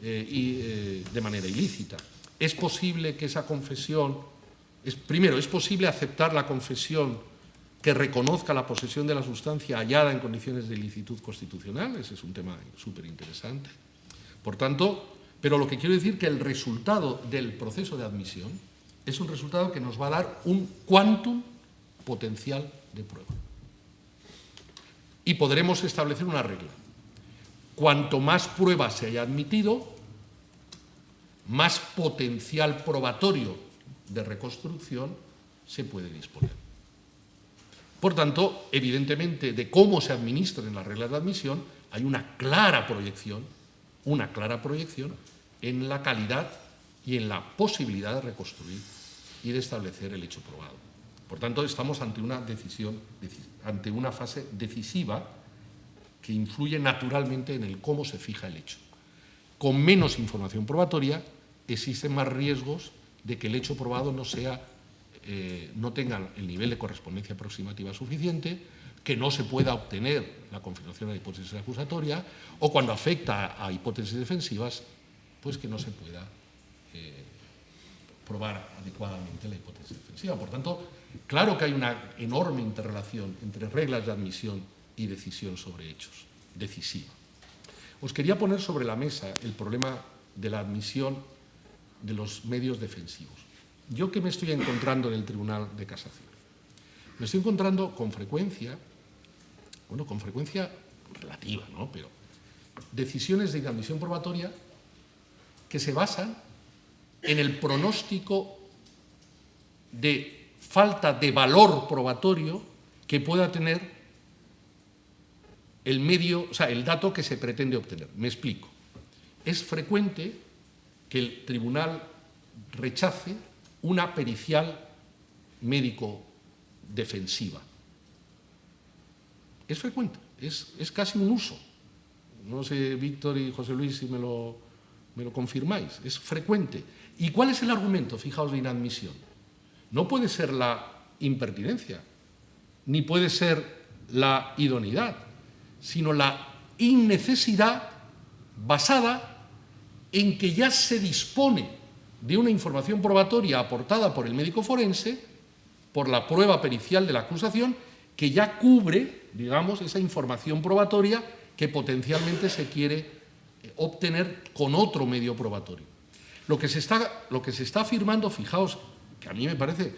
de manera ilícita. ¿Es posible que esa confesión, primero, es posible aceptar la confesión que reconozca la posesión de la sustancia hallada en condiciones de ilicitud constitucional? Ese es un tema súper interesante. Por tanto, pero lo que quiero decir es que el resultado del proceso de admisión es un resultado que nos va a dar un quantum potencial de prueba. Y podremos establecer una regla. Cuanto más pruebas se haya admitido, más potencial probatorio de reconstrucción se puede disponer. Por tanto, evidentemente, de cómo se administran las reglas de admisión, hay una clara proyección en la calidad y en la posibilidad de reconstruir y de establecer el hecho probado. Por tanto, estamos ante ante una fase decisiva que influye naturalmente en el cómo se fija el hecho. Con menos información probatoria existen más riesgos de que el hecho probado no tenga el nivel de correspondencia aproximativa suficiente, que no se pueda obtener la confirmación de la hipótesis acusatoria, o cuando afecta a hipótesis defensivas, pues que no se pueda probar adecuadamente la hipótesis defensiva. Por tanto, claro que hay una enorme interrelación entre reglas de admisión y decisión sobre hechos, decisiva. Os quería poner sobre la mesa el problema de la admisión de los medios defensivos. ¿Yo qué me estoy encontrando en el Tribunal de Casación? Me estoy encontrando con frecuencia relativa, ¿no?, pero decisiones de inadmisión probatoria que se basan en el pronóstico de falta de valor probatorio que pueda tener el dato que se pretende obtener. Me explico. Es frecuente que el tribunal rechace una pericial médico defensiva. Es frecuente, es casi un uso. No sé, Víctor y José Luis, si me lo confirmáis. Es frecuente. ¿Y cuál es el argumento, fijaos, de inadmisión? No puede ser la impertinencia, ni puede ser la idoneidad, sino la innecesidad basada en que ya se dispone de una información probatoria aportada por el médico forense, por la prueba pericial de la acusación, que ya cubre, digamos, esa información probatoria que potencialmente se quiere obtener con otro medio probatorio. Lo que se está afirmando, fijaos, que a mí me parece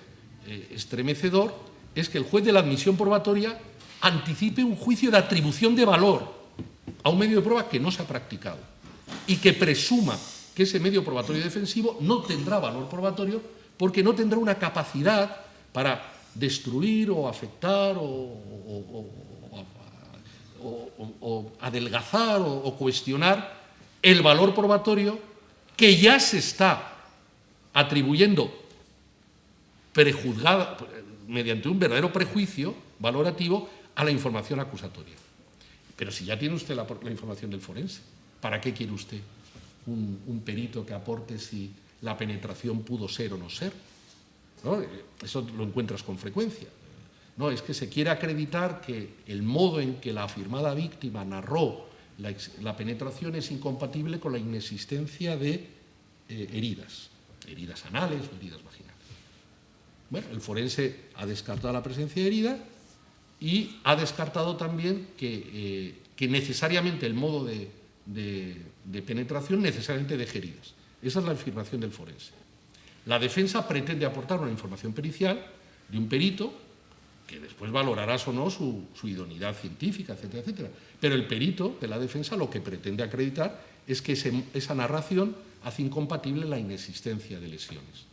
estremecedor, es que el juez de la admisión probatoria anticipe un juicio de atribución de valor a un medio de prueba que no se ha practicado y que presuma que ese medio probatorio defensivo no tendrá valor probatorio porque no tendrá una capacidad para destruir o afectar o adelgazar o cuestionar el valor probatorio que ya se está atribuyendo prejuzgada mediante un verdadero prejuicio valorativo a la información acusatoria. Pero si ya tiene usted la información del forense, ¿para qué quiere usted un perito que aporte si la penetración pudo ser o no ser? ¿No? Eso lo encuentras con frecuencia. No, es que se quiere acreditar que el modo en que la afirmada víctima narró la penetración es incompatible con la inexistencia de heridas anales o heridas vaginales. Bueno, el forense ha descartado la presencia de herida y ha descartado también que necesariamente el modo de penetración necesariamente deje heridas. Esa es la afirmación del forense. La defensa pretende aportar una información pericial de un perito que después valorarás o no su idoneidad científica, etcétera, etcétera. Pero el perito de la defensa lo que pretende acreditar es que esa narración hace incompatible la inexistencia de lesiones.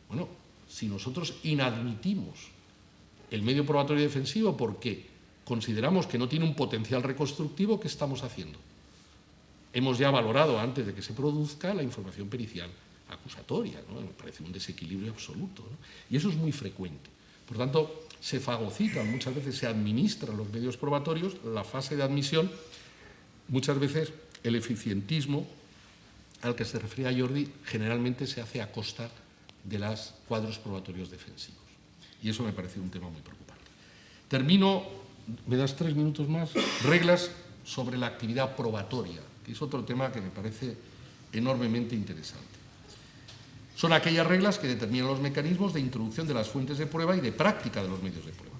Bueno, si nosotros inadmitimos el medio probatorio defensivo porque consideramos que no tiene un potencial reconstructivo, ¿qué estamos haciendo? Hemos ya valorado antes de que se produzca la información pericial acusatoria, ¿no? Me parece un desequilibrio absoluto, ¿no? Y eso es muy frecuente. Por tanto, se fagocitan, muchas veces se administran los medios probatorios, la fase de admisión, muchas veces el eficientismo al que se refería Jordi generalmente se hace a costa de los cuadros probatorios defensivos. Y eso me parece un tema muy preocupante. Termino, ¿me das 3 minutos más? Reglas sobre la actividad probatoria, que es otro tema que me parece enormemente interesante. Son aquellas reglas que determinan los mecanismos de introducción de las fuentes de prueba y de práctica de los medios de prueba.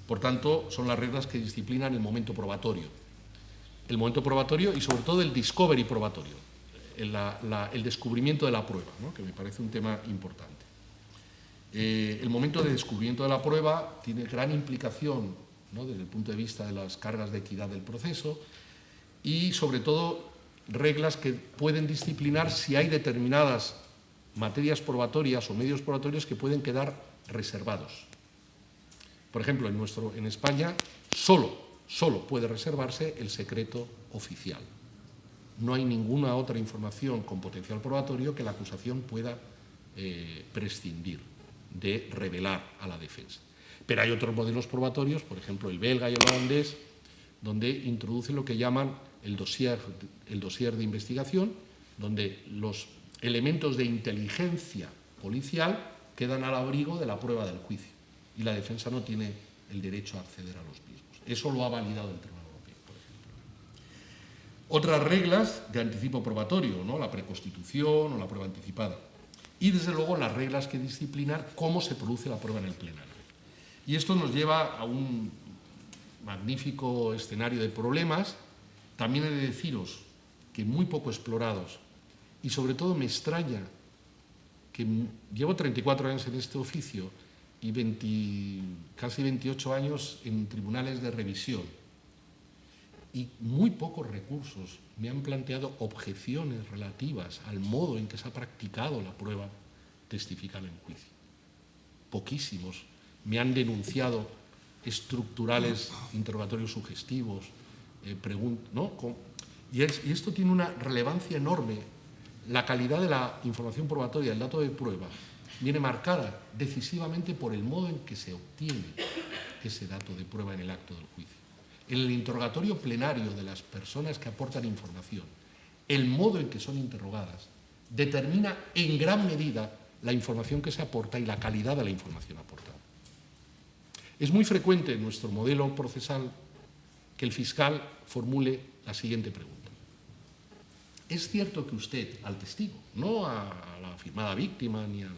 Por tanto, son las reglas que disciplinan el momento probatorio. El momento probatorio y sobre todo el discovery probatorio, el descubrimiento de la prueba, ¿no? Que me parece un tema importante. El momento de descubrimiento de la prueba tiene gran implicación, ¿no? Desde el punto de vista de las cargas de equidad del proceso y sobre todo reglas que pueden disciplinar si hay determinadas materias probatorias o medios probatorios que pueden quedar reservados. Por ejemplo, en España solo puede reservarse el secreto oficial. No hay ninguna otra información con potencial probatorio que la acusación pueda prescindir de revelar a la defensa. Pero hay otros modelos probatorios, por ejemplo el belga y el holandés, donde introducen lo que llaman el dossier de investigación, donde los elementos de inteligencia policial quedan al abrigo de la prueba del juicio y la defensa no tiene el derecho a acceder a los mismos. Eso lo ha validado el Tribunal Europeo, por ejemplo. Otras reglas de anticipo probatorio, ¿no? La preconstitución o la prueba anticipada. Y desde luego las reglas que disciplinan cómo se produce la prueba en el plenario. Y esto nos lleva a un magnífico escenario de problemas. También he de deciros que muy poco explorados. Y sobre todo me extraña que llevo 34 años en este oficio y casi 28 años en tribunales de revisión. Y muy pocos recursos me han planteado objeciones relativas al modo en que se ha practicado la prueba testifical en juicio. Poquísimos me han denunciado estructurales interrogatorios sugestivos, ¿no? Y esto tiene una relevancia enorme. La calidad de la información probatoria, el dato de prueba, viene marcada decisivamente por el modo en que se obtiene ese dato de prueba en el acto del juicio. En el interrogatorio plenario de las personas que aportan información, el modo en que son interrogadas determina en gran medida la información que se aporta y la calidad de la información aportada. Es muy frecuente en nuestro modelo procesal que el fiscal formule la siguiente pregunta. es cierto que usted, al testigo, no a la afirmada víctima ni al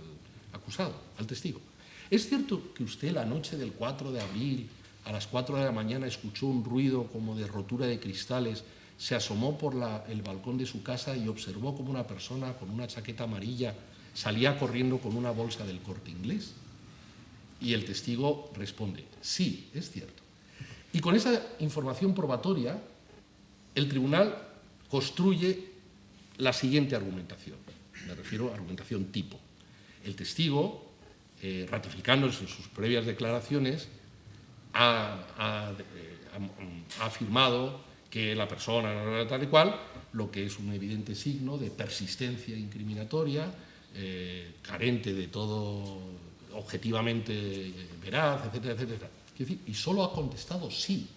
acusado, al testigo, es cierto que usted la noche del 4 de abril, a las 4 de la mañana, escuchó un ruido como de rotura de cristales, se asomó por el balcón de su casa y observó como una persona con una chaqueta amarilla salía corriendo con una bolsa del Corte Inglés. Y el testigo responde, sí, es cierto. Y con esa información probatoria, el tribunal construye la siguiente argumentación. Me refiero a argumentación tipo. El testigo, ratificándose en sus previas declaraciones, ha afirmado que la persona tal y cual, lo que es un evidente signo de persistencia incriminatoria, carente de todo objetivamente veraz, etcétera, etcétera. Es decir, y solo ha contestado sí.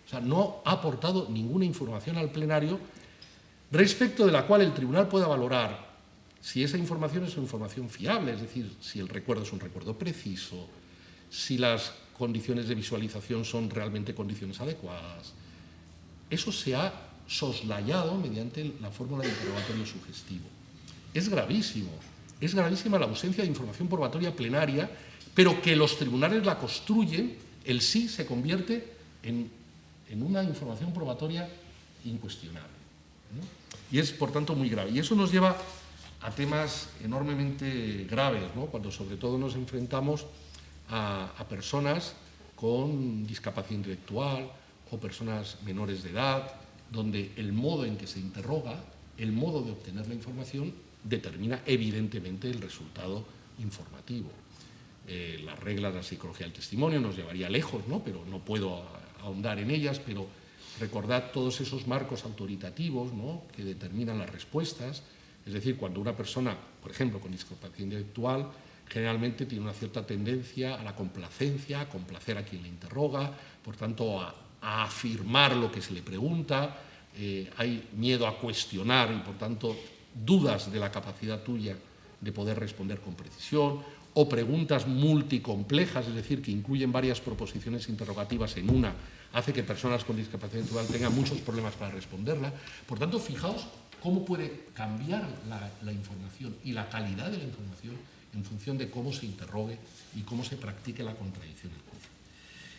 O sea, no ha aportado ninguna información al plenario respecto de la cual el tribunal pueda valorar si esa información es una información fiable, es decir, si el recuerdo es un recuerdo preciso, si las condiciones de visualización son realmente condiciones adecuadas. Eso se ha soslayado mediante la fórmula de interrogatorio sugestivo. Es gravísima la ausencia de información probatoria plenaria, pero que los tribunales la construyen, el sí se convierte en una información probatoria incuestionable, ¿no? Y es, por tanto, muy grave. Y eso nos lleva a temas enormemente graves, ¿no? Cuando sobre todo nos enfrentamos a personas con discapacidad intelectual o personas menores de edad, donde el modo en que se interroga, el modo de obtener la información, determina evidentemente el resultado informativo. Las reglas de la psicología del testimonio nos llevaría lejos, ¿no? Pero no puedo ahondar en ellas, pero recordad todos esos marcos autoritativos, ¿no?, que determinan las respuestas. Es decir, cuando una persona, por ejemplo, con discapacidad intelectual, generalmente tiene una cierta tendencia a la complacencia, a complacer a quien le interroga, por tanto, a afirmar lo que se le pregunta, hay miedo a cuestionar y, por tanto, dudas de la capacidad tuya de poder responder con precisión, o preguntas multicomplejas, es decir, que incluyen varias proposiciones interrogativas en una, hace que personas con discapacidad intelectual tengan muchos problemas para responderla. Por tanto, fijaos cómo puede cambiar la información y la calidad de la información en función de cómo se interrogue y cómo se practique la contradicción en juicio.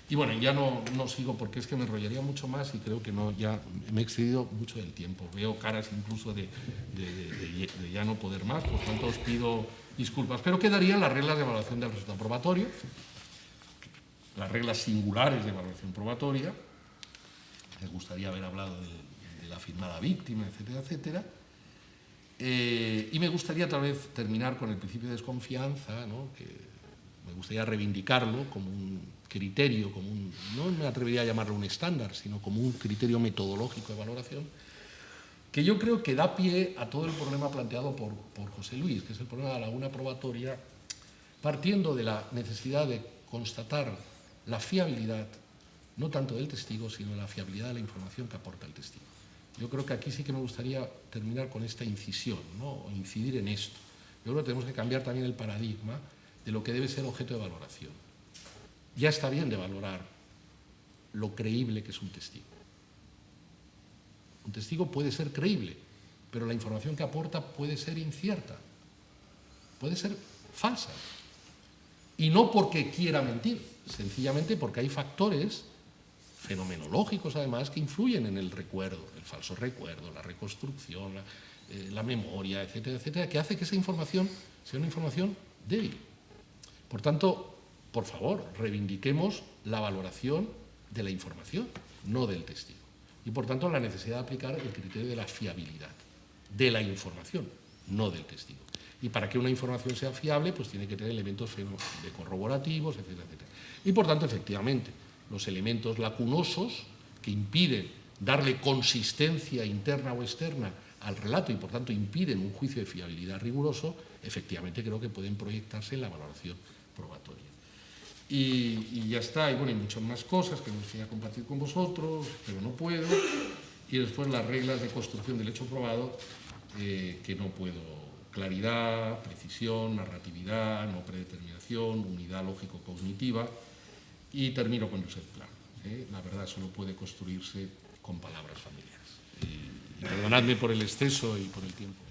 Y bueno, ya no sigo porque es que me enrollaría mucho más y creo que no, ya me he excedido mucho del tiempo. Veo caras incluso de ya no poder más, por tanto os pido disculpas. Pero quedarían las reglas de evaluación del resultado probatorio, las reglas singulares de evaluación probatoria. Me gustaría haber hablado de la afirmada víctima, etcétera, etcétera. Y me gustaría tal vez terminar con el principio de desconfianza, ¿no?, que me gustaría reivindicarlo como un criterio, no me atrevería a llamarlo un estándar, sino como un criterio metodológico de valoración, que yo creo que da pie a todo el problema planteado por José Luis, que es el problema de la laguna probatoria, partiendo de la necesidad de constatar la fiabilidad, no tanto del testigo, sino la fiabilidad de la información que aporta el testigo. Yo creo que aquí sí que me gustaría terminar con esta incisión, ¿no?, o incidir en esto. Yo creo que tenemos que cambiar también el paradigma de lo que debe ser objeto de valoración. Ya está bien de valorar lo creíble que es un testigo. Un testigo puede ser creíble, pero la información que aporta puede ser incierta, puede ser falsa. Y no porque quiera mentir, sencillamente porque hay factores fenomenológicos, además, que influyen en el recuerdo, el falso recuerdo, la reconstrucción, la memoria, etcétera, etcétera, que hace que esa información sea una información débil. Por tanto, por favor, reivindiquemos la valoración de la información, no del testigo. Y, por tanto, la necesidad de aplicar el criterio de la fiabilidad de la información, no del testigo. Y para que una información sea fiable, pues tiene que tener elementos de corroborativos, etcétera, etcétera. Y, por tanto, efectivamente, los elementos lacunosos que impiden darle consistencia interna o externa al relato y, por tanto, impiden un juicio de fiabilidad riguroso, efectivamente creo que pueden proyectarse en la valoración probatoria. Y ya está, y bueno, hay muchas más cosas que me gustaría compartir con vosotros, pero no puedo. Y después las reglas de construcción del hecho probado, que no puedo. Claridad, precisión, narratividad, no predeterminación, unidad lógico-cognitiva. Y termino con Josep Pla. La verdad solo puede construirse con palabras familiares. Y perdonadme por el exceso y por el tiempo.